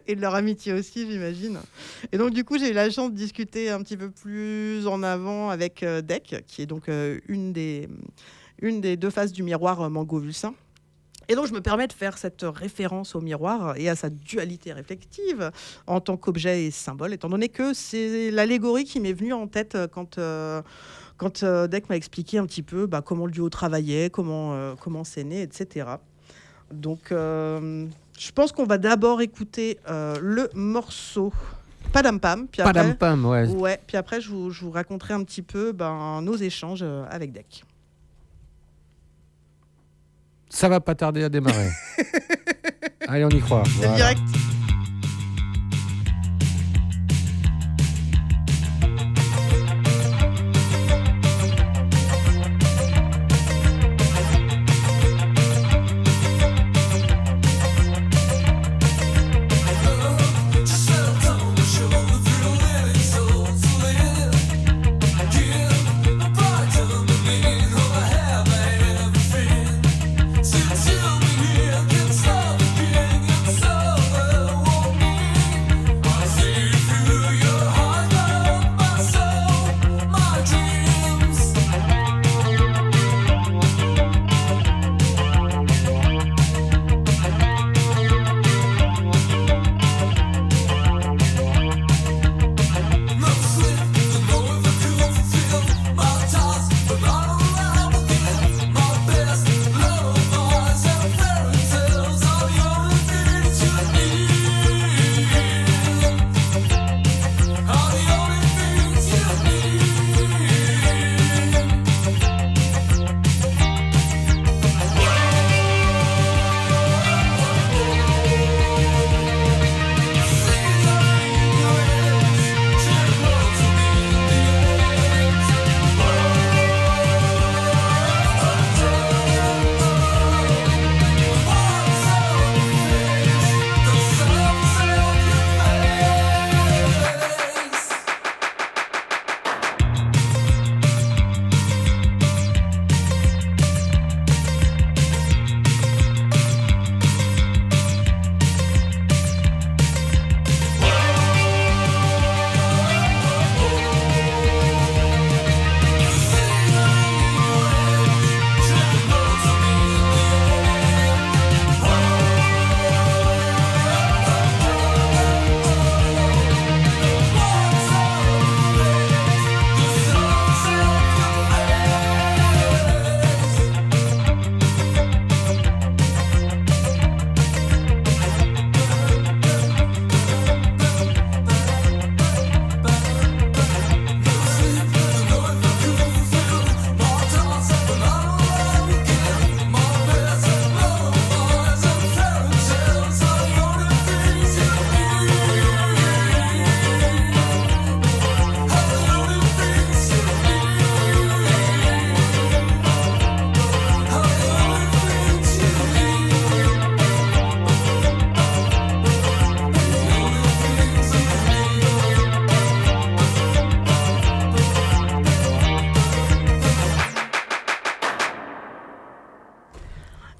et de leur amitié aussi, j'imagine. Et donc, du coup, j'ai eu la chance de discuter un petit peu plus en avant avec Dec, qui est donc une des deux faces du miroir Mango Vulsin. Et donc, je me permets de faire cette référence au miroir et à sa dualité réflexive en tant qu'objet et symbole, étant donné que c'est l'allégorie qui m'est venue en tête quand Dec m'a expliqué un petit peu comment le duo travaillait, comment c'est né, etc. Donc, je pense qu'on va d'abord écouter le morceau Padam Pam. Puis Padam après, Pam, ouais. ouais, puis après, je vous raconterai un petit peu nos échanges avec Deck. Ça va pas tarder à démarrer. Allez, on y croit. C'est Voilà. direct.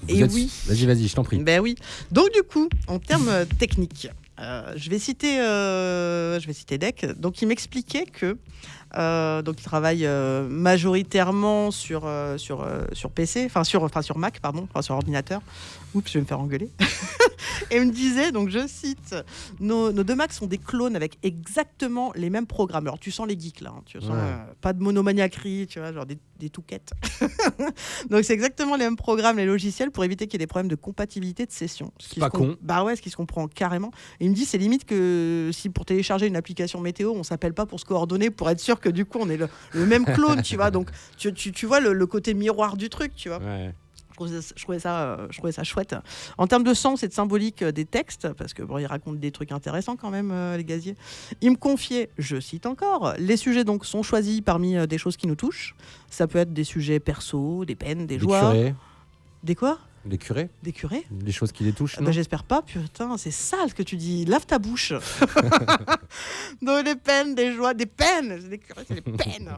Et oui. Vas-y, je t'en prie. Ben oui. Donc du coup, en termes techniques, je vais citer Deck. Donc il m'expliquait que donc il travaille majoritairement sur PC, sur Mac, pardon, sur ordinateur. Oups, je vais me faire engueuler. Et il me disait, donc je cite, nos deux Macs sont des clones avec exactement les mêmes programmes. Alors tu sens les geeks là, hein, tu sens pas de monomaniaquerie, tu vois, genre des touquettes. Donc c'est exactement les mêmes programmes, les logiciels, pour éviter qu'il y ait des problèmes de compatibilité de session. C'est pas con. Bah ouais, ce qui se comprend carrément. Et il me dit, c'est limite que si pour télécharger une application météo, on s'appelle pas pour se coordonner, pour être sûr que du coup on est le même clone, tu vois. Donc tu vois le côté miroir du truc, tu vois. Ouais. Je trouvais ça chouette. En termes de sens et de symbolique des textes, parce que bon, il raconte des trucs intéressants quand même, les gaziers. Il me confiait, je cite encore, les sujets donc sont choisis parmi des choses qui nous touchent. Ça peut être des sujets perso, des peines, des joies. Curés. Des quoi ? Des curés. Des curés ? Des choses qui les touchent, non ? Bah, j'espère pas, putain, c'est sale ce que tu dis. Lave ta bouche. Donc des peines, des joies, des peines. Des curés, c'est des peines.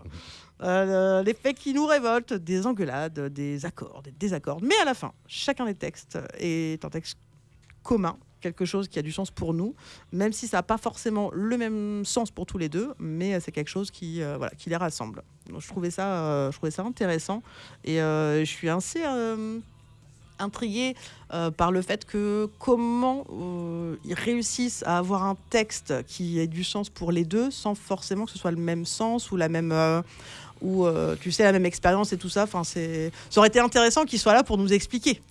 Les faits qui nous révoltent, des engueulades, des accords, des désaccords. Mais à la fin, chacun des textes est un texte commun, quelque chose qui a du sens pour nous, même si ça n'a pas forcément le même sens pour tous les deux, mais c'est quelque chose qui les rassemble. Donc, je trouvais ça intéressant et je suis assez intriguée par le fait que comment ils réussissent à avoir un texte qui ait du sens pour les deux sans forcément que ce soit le même sens ou la même ou tu sais la même expérience et tout ça. Enfin, ça aurait été intéressant qu'ils soient là pour nous expliquer.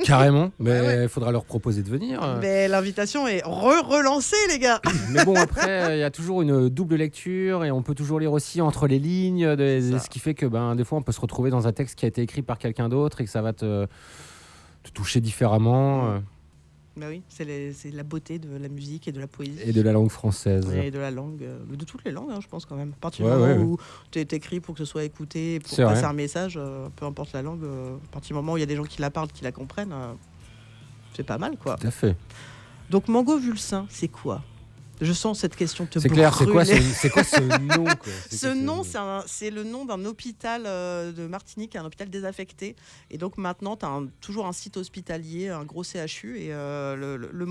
Carrément, mais il ouais. faudra leur proposer de venir. Mais l'invitation est relancée, les gars. Mais bon, après, il y a toujours une double lecture et on peut toujours lire aussi entre les lignes, ce qui fait que des fois, on peut se retrouver dans un texte qui a été écrit par quelqu'un d'autre et que ça va te toucher différemment. Bah oui, c'est la beauté de la musique et de la poésie. Et de la langue française. Et de la langue, de toutes les langues, hein, je pense quand même. À partir Ouais, du moment ouais, où tu es écrit pour que ce soit écouté, pour C'est passer vrai. un message, peu importe la langue, à partir du moment où il y a des gens qui la parlent, qui la comprennent, c'est pas mal, quoi. Tout à fait. Donc Mango Vulsin, c'est quoi ? Je sens cette question te C'est clair, c'est quoi, brûler. c'est quoi ce nom quoi Ce nom, c'est le nom d'un hôpital de Martinique, un hôpital désaffecté. Et donc maintenant, tu as toujours un site hospitalier, un gros CHU. Et le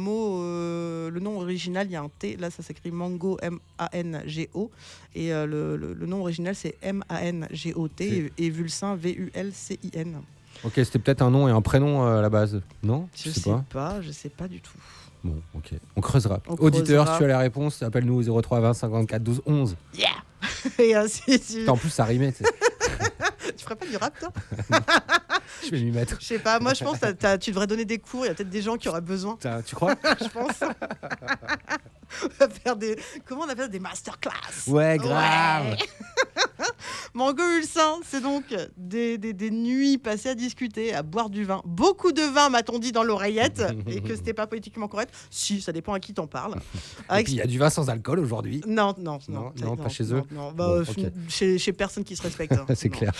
nom original, il y a un T. Là, ça s'écrit Mango, M-A-N-G-O. Et le nom original, c'est M-A-N-G-O-T. Et Vulsin, V-U-L-C-I-N. Ok, c'était peut-être un nom et un prénom à la base, non ? Je sais pas du tout. Bon, ok, on creusera. On Auditeur, creusera. si tu as la réponse, appelle-nous au 03 20 54 12 11. Yeah. Et si En plus, ça rimait, tu sais. tu ferais pas du rap, toi ? Je vais m'y mettre. Je sais pas, moi je pense que tu devrais donner des cours, il y a peut-être des gens qui auraient besoin. Tu crois ? Je pense. On va faire comment on appelle ça, des masterclass. Ouais, grave. Ouais. Mango Ulcin, c'est donc des nuits passées à discuter, à boire du vin. Beaucoup de vin, m'a-t-on dit dans l'oreillette, et que c'était pas politiquement correct. Si, ça dépend à qui t'en parles. Et puis il y a du vin sans alcool aujourd'hui. Non, pas chez eux. Non, Bon, ok. chez personne qui se respecte. Hein. C'est Non. clair.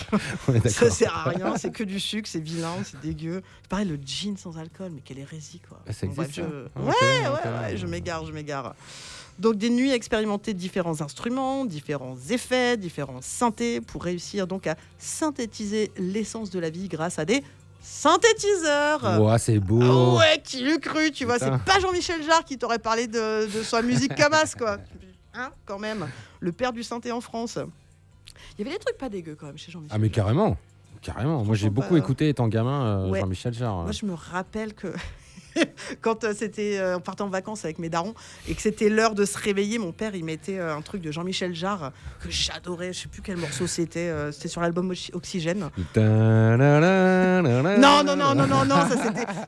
On est d'accord. Ça sert à rien, c'est que du sucre, c'est vilain, c'est dégueu. C'est pareil, le gin sans alcool, mais quelle hérésie, quoi. Ah, ça Bon, bref, existe, ça Ouais, je m'égare. Donc des nuits à expérimenter différents instruments, différents effets, différents synthés pour réussir donc à synthétiser l'essence de la vie grâce à des synthétiseurs. Ouah, c'est beau. Ah ouais, qui l'eût cru, tu vois, Putain. c'est pas Jean-Michel Jarre qui t'aurait parlé de sa musique Camas, quoi. Hein, quand même, le père du synthé en France. Il y avait des trucs pas dégueux quand même chez Jean-Michel. Ah, mais carrément. Moi, j'ai beaucoup pas- écouté étant gamin Ouais. Jean-Michel Jarre. Moi, je me rappelle que quand on partait en vacances avec mes darons et que c'était l'heure de se réveiller, mon père il mettait un truc de Jean-Michel Jarre que j'adorais. Je sais plus quel morceau c'était. C'était sur l'album Oxygène. Non, ça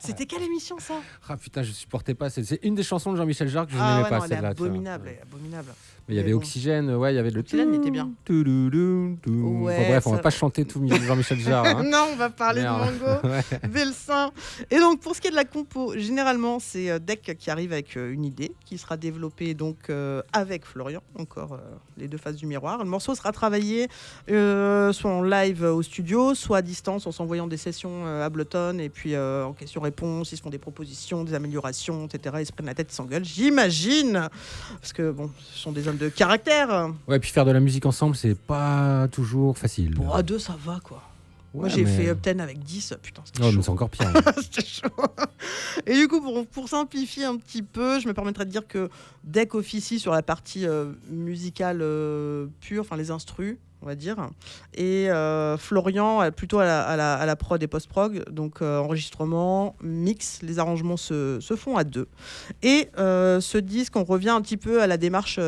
c'était quelle émission ça? Ah putain, je supportais pas. C'est une des chansons de Jean-Michel Jarre que je Ah n'aimais ouais, pas, non, elle est celle-là. tu vois. abominable, elle est abominable. Mais il y avait Mais bon. Oxygène, ouais, il y avait le. Oxygène, il était bien. Ouais, Enfin, bref, on va ça- pas chanter tout Jean-Michel Jarre. Hein. Non, on va parler Merde. de Mango, Ouais. Velsin. Et donc, pour ce qui est de la compo, généralement, c'est Deck qui arrive avec une idée qui sera développée donc avec Florian, encore les deux faces du miroir. Le morceau sera travaillé soit en live au studio, soit à distance en s'envoyant des sessions à Ableton et puis en question-réponse, ils se font des propositions, des améliorations, etc. Ils se prennent la tête, ils s'engueulent, j'imagine. Parce que bon, ce sont des hommes de caractère. Ouais, puis faire de la musique ensemble, c'est pas toujours facile. Bon, à deux, ça va quoi. Moi, Ouais, j'ai mais- fait Upton avec 10. Putain, c'était Oh, chaud. mais c'est encore pire. C'était chaud. Et du coup, pour simplifier un petit peu, je me permettrais de dire que Deck officie sur la partie musicale pure, enfin les instrus, on va dire. Et Florian, plutôt à la prod et post-prog, donc enregistrement, mix, les arrangements se font à deux. Et ce disque, on revient un petit peu à la démarche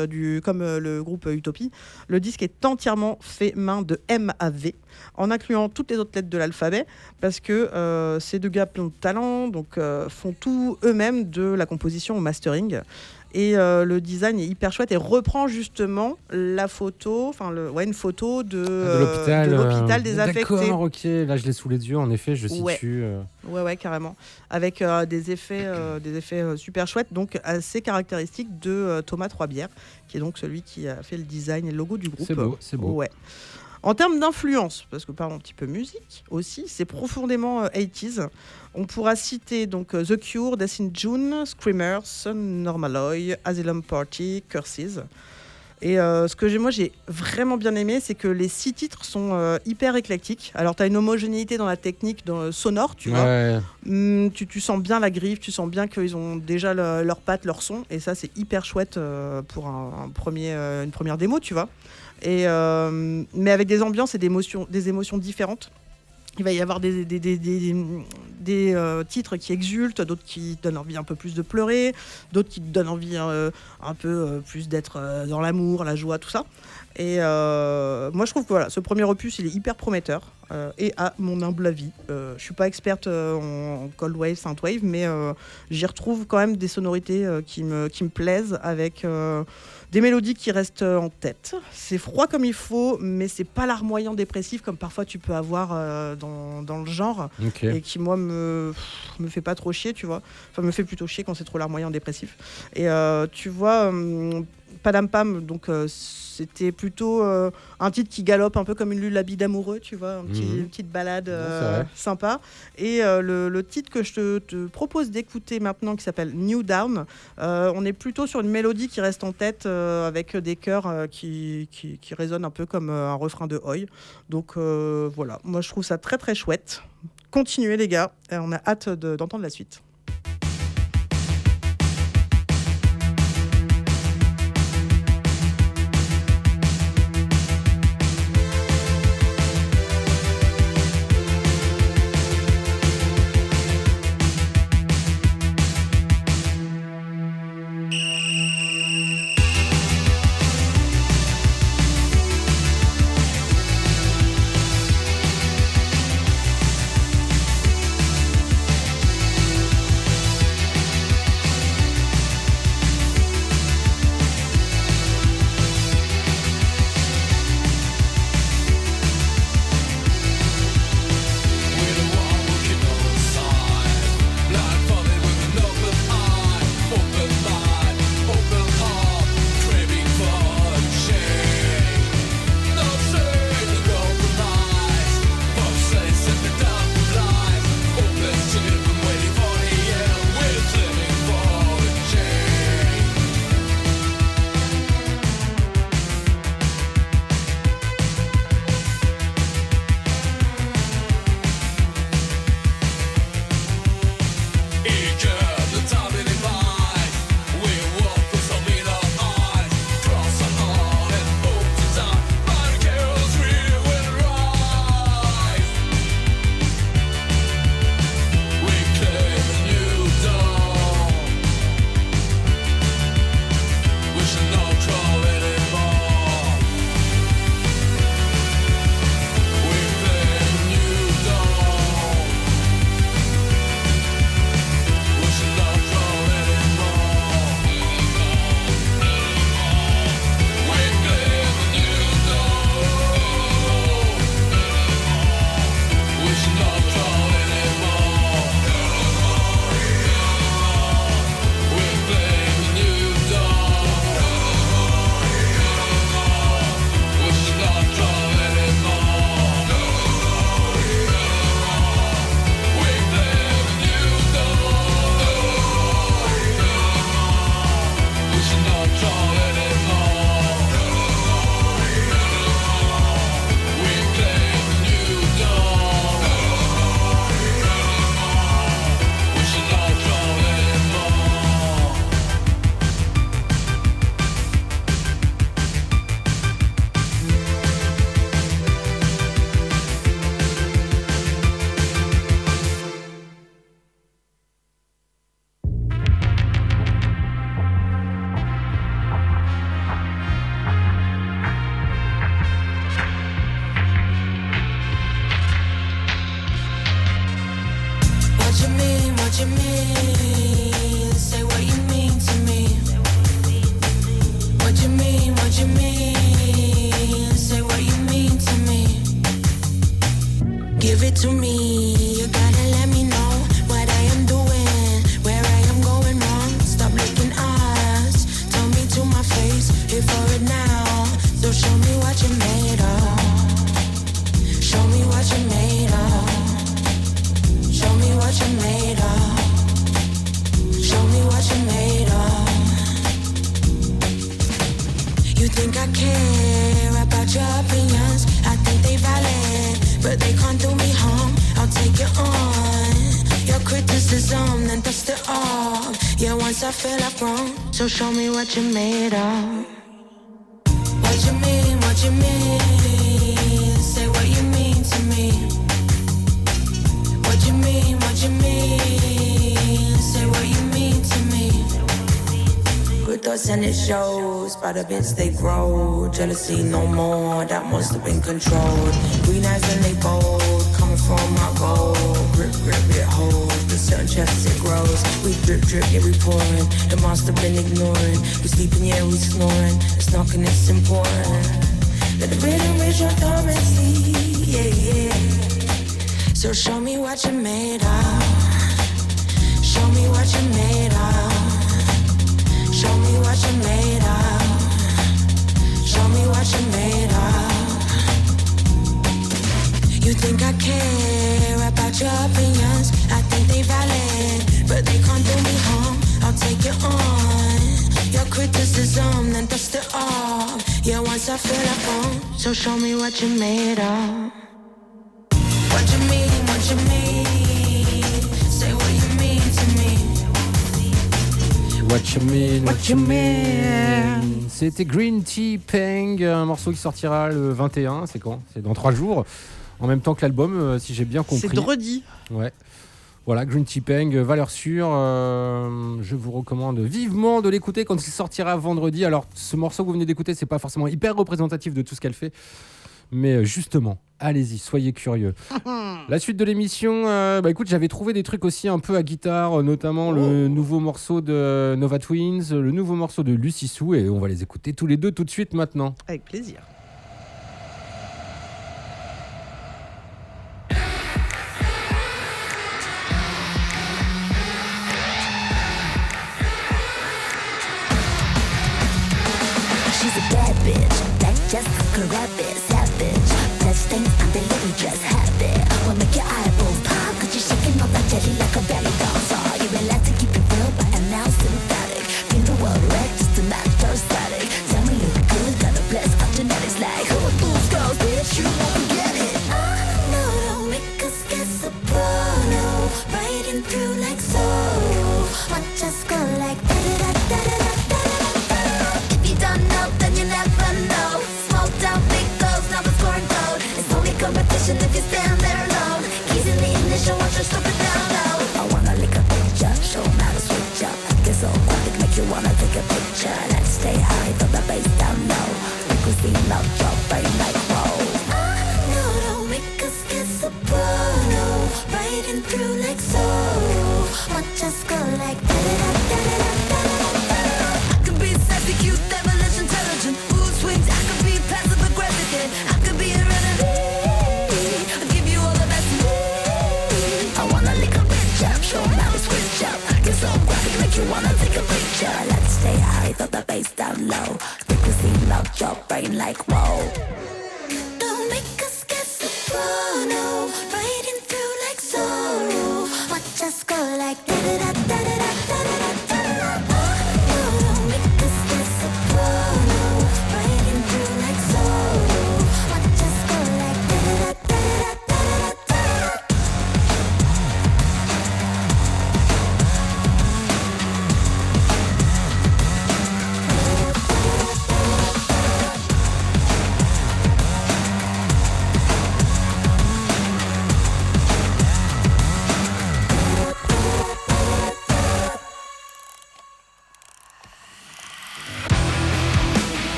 comme le groupe Utopie. Le disque est entièrement fait main de M à V, en incluant toutes les autres lettres de l'alphabet, parce que ces deux gars pleins de talent donc, font tout eux-mêmes, de la composition au mastering. Et le design est hyper chouette et reprend justement la photo, une photo de l'hôpital désaffecté. D'accord, ok. Là, je l'ai sous les yeux. En effet, je Ouais. situe. Ouais, carrément. Avec des effets super chouettes, donc assez caractéristiques de Thomas Troisbière, qui est donc celui qui a fait le design et le logo du groupe. C'est beau, c'est beau. Ouais. En termes d'influence, parce que parlons un petit peu musique aussi, c'est profondément 80s. On pourra citer donc The Cure, Death in June, Screamers, Normaloy, Asylum Party, Curses. Et ce que j'ai vraiment bien aimé, c'est que les 6 titres sont hyper éclectiques. Alors, tu as une homogénéité dans la technique sonore, tu vois. Ouais. Tu sens bien la griffe, tu sens bien qu'ils ont déjà leurs pattes, leur son. Et ça, c'est hyper chouette pour une première démo, tu vois. Mais avec des ambiances et des émotions différentes. Il va y avoir des titres qui exultent, d'autres qui donnent envie un peu plus de pleurer, d'autres qui te donnent envie un peu plus d'être dans l'amour, la joie, tout ça. Et moi, je trouve que voilà, ce premier opus, il est hyper prometteur. Et à mon humble avis, je suis pas experte en cold wave, synthwave, mais j'y retrouve quand même des sonorités qui me plaisent, avec des mélodies qui restent en tête. C'est froid comme il faut, mais c'est pas larmoyant dépressif comme parfois tu peux avoir dans le genre, et qui moi me fait pas trop chier, tu vois. Enfin, me fait plutôt chier quand c'est trop larmoyant dépressif. Et tu vois, Padam Pam, donc c'était plutôt un titre qui galope un peu comme une lullaby d'amoureux, tu vois, une petite balade sympa. Et le titre que je te propose d'écouter maintenant, qui s'appelle New Down, on est plutôt sur une mélodie qui reste en tête, avec des chœurs qui résonnent un peu comme un refrain de Oi. Donc voilà, moi je trouve ça très très chouette. Continuez les gars, on a hâte d'entendre la suite. To me, you gotta let me know what I am doing, where I am going wrong. Stop making us, tell me to my face, here for it now. So show me what you're made of. Show me what you're made of. Show me what you're made of. Show me what you're made of. You think I care about your opinions? I think they valid, but they can't do me harm. I'll take it on. Your criticism, then dust it off. Yeah, once I feel I've grown, so show me what you're made of. What you mean, what you mean? Say what you mean to me. What you mean, what you mean? Say what you mean to me. Good us and it shows. By the bits they grow. Jealousy no more, that must have been controlled. Green eyes and they bold, coming from my goal. Grip, grip, it holds. The certain chests it grows. We drip, drip, yeah, we pouring. The monster been ignoring. We sleeping, yeah, we snoring. It's knocking, it's important. Let the rhythm reach your dormancy, yeah, yeah. So show me what you made of. Show me what you made of. Show me what you made of. Show me what you made of. You think I care about your opinions? I think they valid, but they can't do me harm. I'll take it on. Your criticism, then dust it off. Yeah, once I feel like home. So show me what you made of. What you mean, what you mean. Say what you mean to me. What you mean, what you mean. C'était Green Tea Peng, un morceau qui sortira le 21, c'est quand? C'est dans 3 jours. En même temps que l'album, si j'ai bien compris. C'est dredi. Ouais. Voilà, Green Tea Peng, valeur sûre. Je vous recommande vivement de l'écouter quand il sortira vendredi. Alors, ce morceau que vous venez d'écouter, c'est pas forcément hyper représentatif de tout ce qu'elle fait. Mais justement, allez-y, soyez curieux. La suite de l'émission, écoute, j'avais trouvé des trucs aussi un peu à guitare, notamment le nouveau morceau de Nova Twins, le nouveau morceau de Lucy Sue, et on va les écouter tous les deux tout de suite maintenant. Avec plaisir. She's a bad bitch, like Jessica Rabbit, savage. Best thing I'm the little just habit. Will make your eyeballs pop, cause you're shaking all that jelly like a belly dancer. You relax to keep it real, but I'm now sympathetic. Feel the world wreck just to match her static. Tell me you look good, got a blessed got genetics like who are those girls, bitch, you won't get it. No, don't make us get so no, riding through like so. Watch us go like da-da-da-da-da-da. Competition if you stand there alone. Keys in the ignition, watch her stop it down low. I wanna lick a picture, show 'em how to switch up. Get so quick, make you wanna take a picture. Let's stay high, throw the bass down low. Frequency low, drop, brain like whoa. No, don't make us get so no, riding through like so. Watch us go like da-da-da-da-da-da-da. I could be sassy, cute, devilish, intelligent. Mood swings, I could be passive aggressive. I could be a renegade. Show 'em how to switch up. Get so graphic, make you wanna take a picture. Let's stay high, throw the bass down low. Frequency low, drop, brain like whoa. Don't make us get soprano, riding through like sorrow. Watch us go like da-da-da-da-da-da-da-da-da. No, don't make us get soprano, riding through like sorrow. Watch us go like da-da-da-da-da-da-da-da.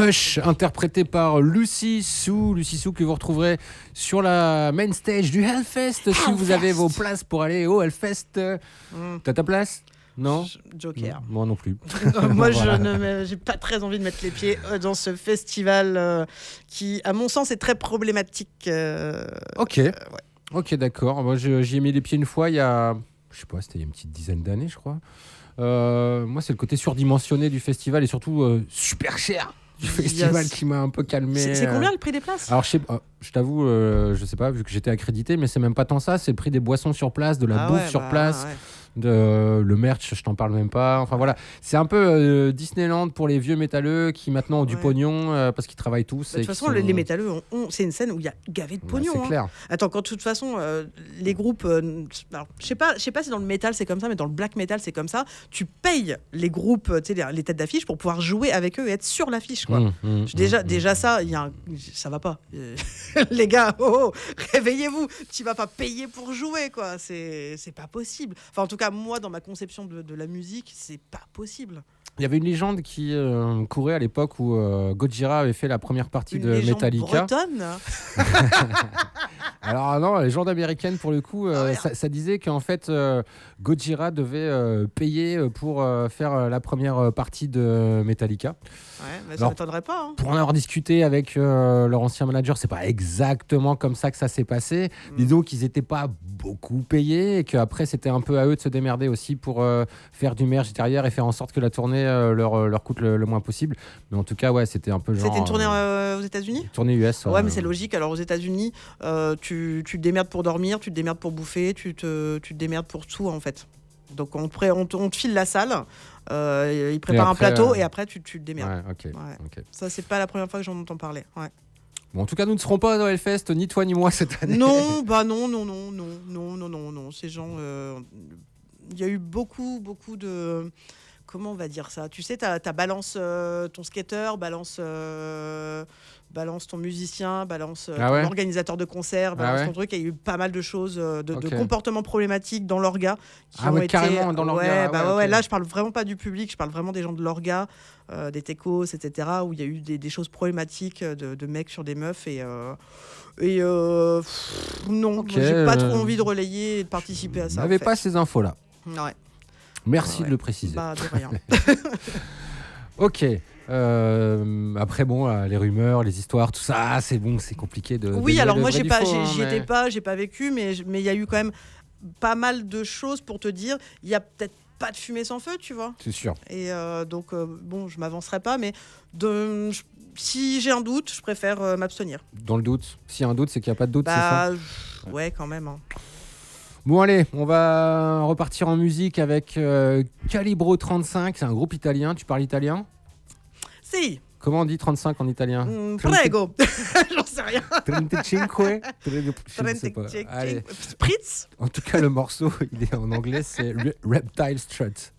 Hush, interprété par Lucy Sue que vous retrouverez sur la main stage du Hellfest si vous avez vos places pour aller au Hellfest. T'as ta place ? Non ? Joker. Moi non plus. Moi, Voilà. j'ai pas très envie de mettre les pieds dans ce festival qui, à mon sens, est très problématique. Ok. Ouais. Ok, d'accord. Moi, j'y ai mis les pieds une fois il y a, je sais pas, c'était il y a une petite dizaine d'années, je crois. Moi, c'est le côté surdimensionné du festival et surtout super cher du festival qui m'a un peu calmé. C'est combien le prix des places ? Alors, je t'avoue, je sais pas, vu que j'étais accrédité, mais c'est même pas tant ça. C'est le prix des boissons sur place, de la bouffe sur place. Ouais. Le merch, je t'en parle même pas. Enfin voilà, c'est un peu Disneyland pour les vieux métalleux qui maintenant ont du pognon parce qu'ils travaillent tous. De toute façon, les métalleux, c'est une scène où il y a gavé de pognon. C'est clair. Attends, quand de toute façon, les groupes, alors, je sais pas si dans le métal c'est comme ça, mais dans le black metal c'est comme ça. Tu payes les groupes, tu sais, les têtes d'affiche pour pouvoir jouer avec eux et être sur l'affiche, quoi. Déjà ça, ça va pas. Les gars, réveillez-vous. Tu vas pas payer pour jouer, quoi. C'est pas possible. Enfin, en tout cas, moi, dans ma conception de la musique, c'est pas possible. Il y avait une légende qui courait à l'époque où Gojira avait fait la première partie de Metallica. Bretonne. Alors non, la légende américaine pour le coup, ça disait qu'en fait Gojira devait payer pour faire la première partie de Metallica. Ouais, mais ça m'étonnerait pas. Hein. Pour en avoir discuté avec leur ancien manager, c'est pas exactement comme ça que ça s'est passé. Disons qu'ils n'étaient pas beaucoup payés et qu'après c'était un peu à eux de se démerder aussi pour faire du merch derrière et faire en sorte que la tournée leur coûte le moins possible. Mais en tout cas, ouais, c'était un peu genre. C'était une tournée aux États-Unis ? Tournée US. Ouais, mais c'est logique. Alors aux États-Unis, tu te démerdes pour dormir, tu te démerdes pour bouffer, tu te démerdes pour tout en fait. Donc on te file la salle, ils préparent un plateau et après tu te démerdes. Ouais, ok. Ça, c'est pas la première fois que j'en entends parler. Ouais. Bon, en tout cas, nous ne serons pas dans Hellfest, ni toi ni moi cette année. Non, ces gens, il y a eu beaucoup de. Comment on va dire ça ? Tu sais, t'as balance ton skater, balance ton musicien, balance ton organisateur de concert, balance ton truc. Et il y a eu pas mal de choses, de comportements problématiques dans l'orga. Carrément dans l'orga. Ouais. Là, je parle vraiment pas du public, je parle vraiment des gens de l'orga, des techos, etc. Où il y a eu des choses problématiques de mecs sur des meufs non, j'ai pas trop envie de relayer et de participer à ça. Je n'avais pas ces infos-là. Ouais. Merci de le préciser. Bah, de rien. Ok. Après, bon, les rumeurs, les histoires, tout ça, c'est bon, c'est compliqué de. Oui, alors moi, j'y étais pas, j'ai pas vécu, mais il y a eu quand même pas mal de choses pour te dire. Il y a peut-être pas de fumée sans feu, tu vois. C'est sûr. Et donc, bon, je m'avancerai pas, mais si j'ai un doute, je préfère m'abstenir. Dans le doute. S'il y a un doute, c'est qu'il n'y a pas de doute, c'est ça ? Ouais, quand même. Hein. Bon allez, on va repartir en musique avec Calibro 35, c'est un groupe italien, tu parles italien ? Si. Comment on dit 35 en italien ? Prego. J'en sais rien. 35. Je sais pas. Allez. Spritz. En tout cas, le morceau, il est en anglais, c'est Reptile Strut.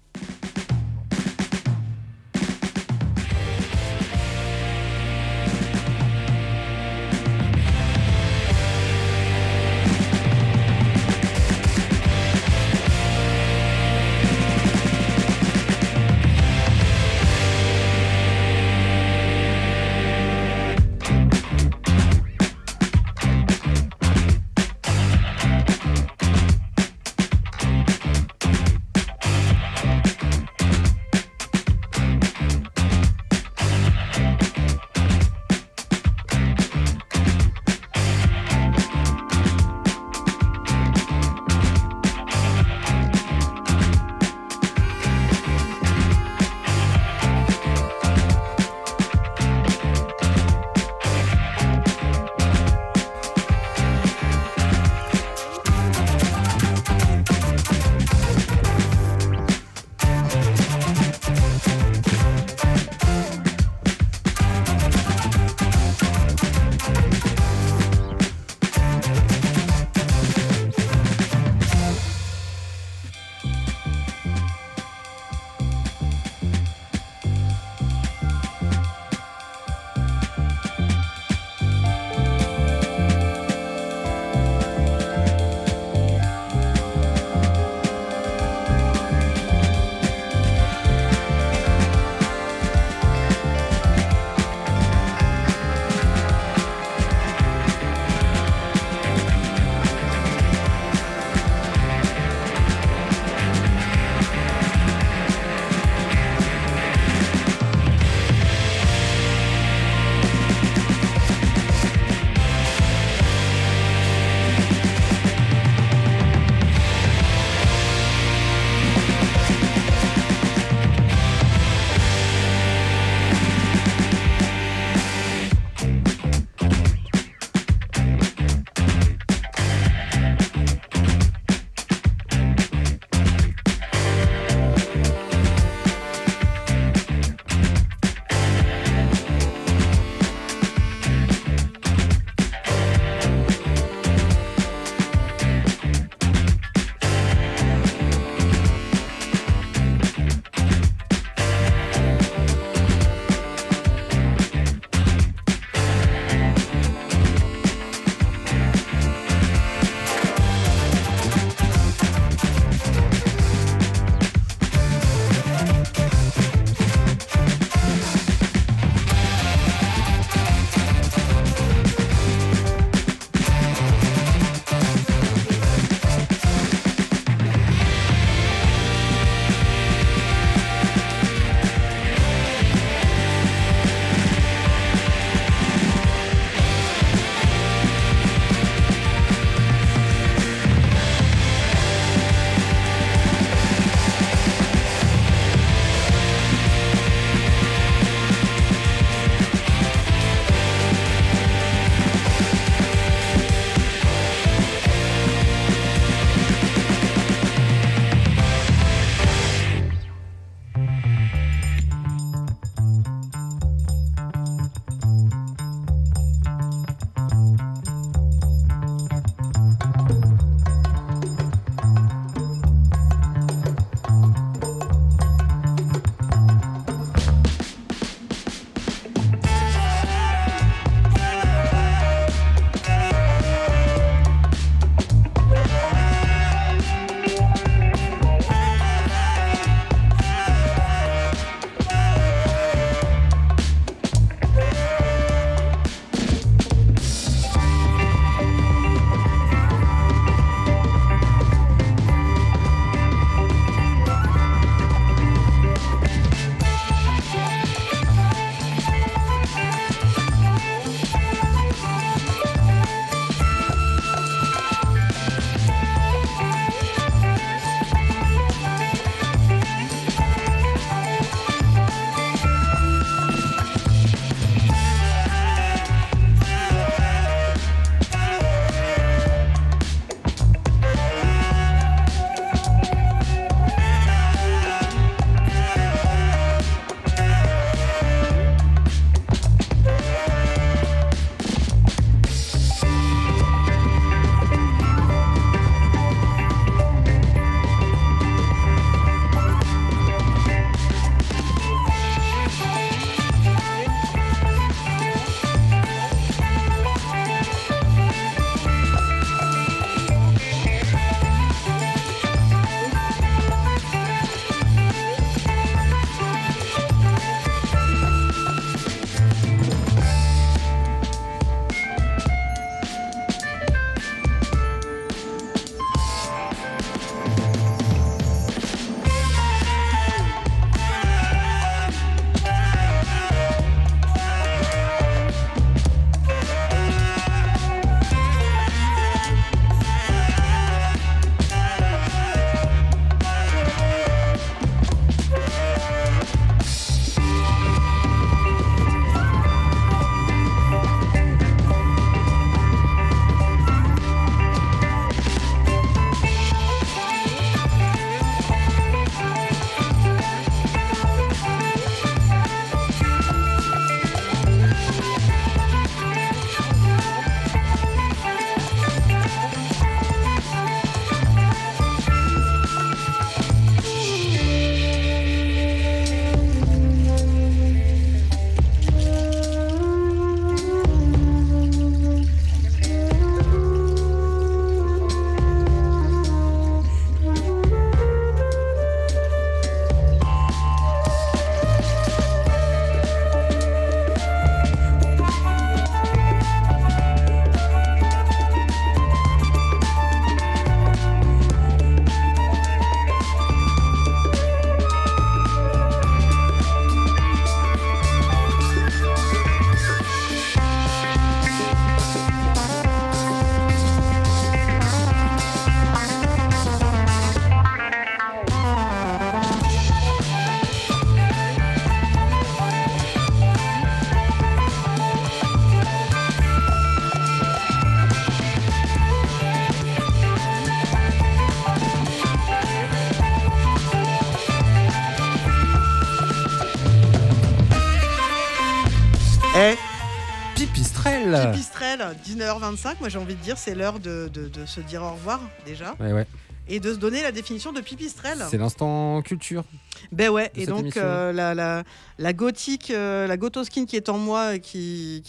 Pipistrelle. Pipistrelle, 19h25. Moi, j'ai envie de dire, c'est l'heure de se dire au revoir déjà. Ouais. Et de se donner la définition de pipistrelle. C'est l'instant culture. Ben ouais, de et cette donc émission. la gothique, la gotoskin qui est en moi, qui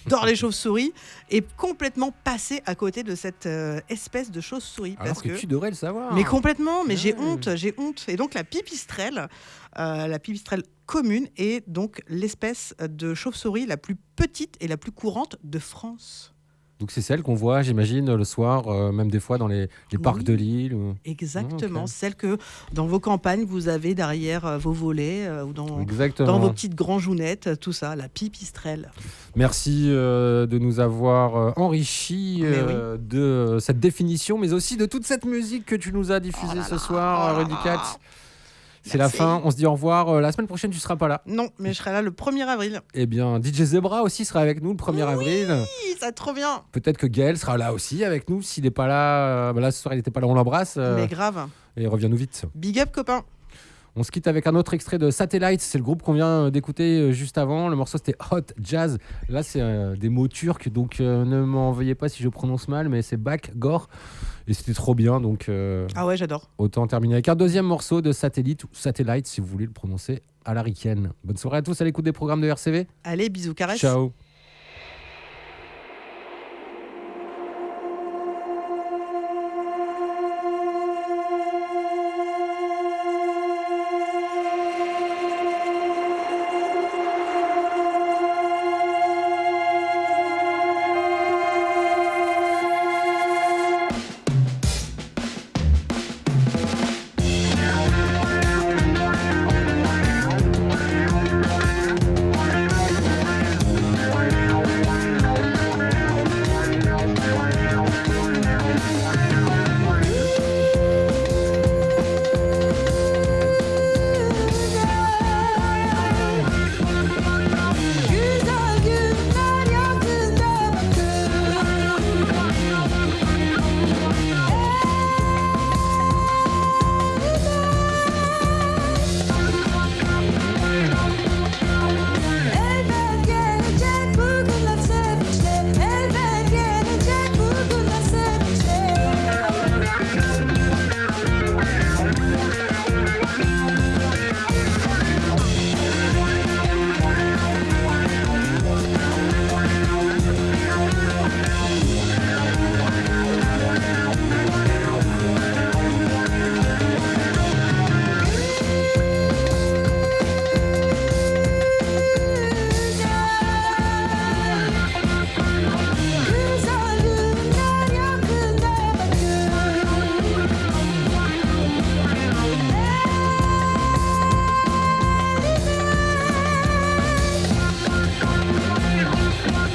adore les chauves-souris, est complètement passée à côté de cette espèce de chauve-souris. Alors que tu devrais le savoir. Mais complètement, mais j'ai Ouais. honte. Et donc la pipistrelle commune est donc l'espèce de chauve-souris la plus petite et la plus courante de France. Donc c'est celle qu'on voit, j'imagine, le soir, même des fois dans les parcs Oui. de Lille. Ou... Exactement, ok. celle que dans vos campagnes, vous avez derrière vos volets ou dans Exactement. vos petites grangeounettes, tout ça, la pipistrelle. Merci de nous avoir enrichis Mais oui. de cette définition, mais aussi de toute cette musique que tu nous as diffusée ce soir, Rudy Katz. C'est la Merci. fin, on se dit au revoir. La semaine prochaine, tu seras pas là. Non, mais je serai là le 1er avril. Eh bien, DJ Zebra aussi sera avec nous le 1er avril. Oui, ça va être trop bien. Peut-être que Gaël sera là aussi avec nous. S'il n'est pas là, là ce soir il n'était pas là, on l'embrasse. Mais grave. Et reviens-nous vite. Big up, copain. On se quitte avec un autre extrait de Satellite. C'est le groupe qu'on vient d'écouter juste avant. Le morceau c'était Hot Jazz. Là c'est des mots turcs, donc ne m'en veuillez pas si je prononce mal, mais c'est Bak Gor. Et c'était trop bien, donc Ah ouais, j'adore. autant terminer avec un deuxième morceau de Satellite ou Satellite si vous voulez le prononcer à la ricaine. Bonne soirée à tous à l'écoute des programmes de RCV. Allez, bisous, caresses. Ciao. Güzel günler yakında Elbet gelecek bu günler sevinçle Elbet gelecek bu günler sevinçle Güzel günler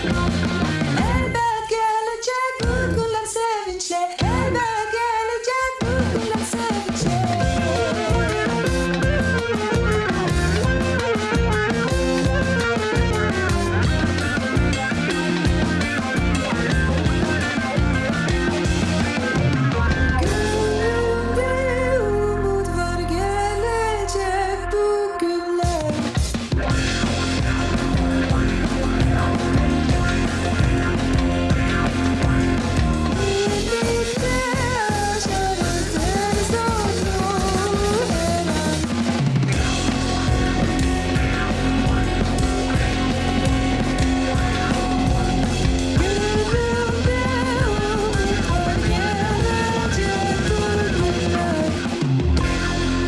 yakında Elbet gelecek bu günler sevinçle Elbet gelecek bu günler sevinçle Gönlümde umut var gelecek bu günler Birlikte yaşarız deniz olur her an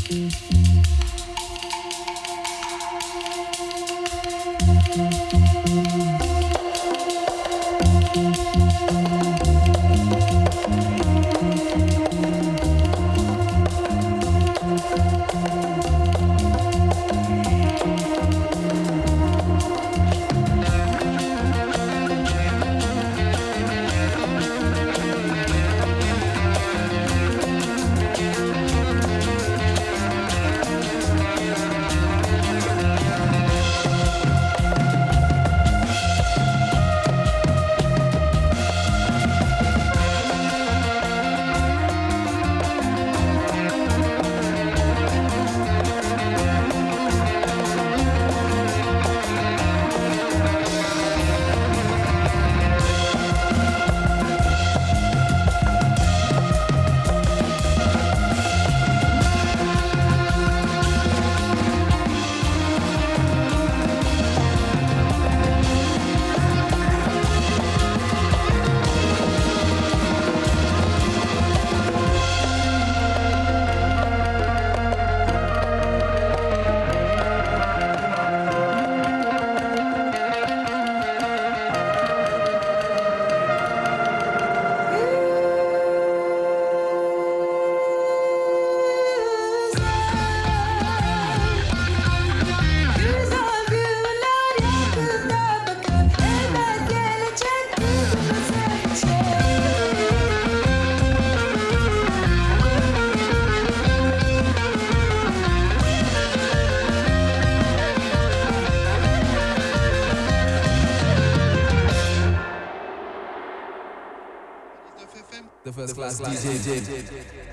Gönlümde umut var gelecek bu günler class DJ.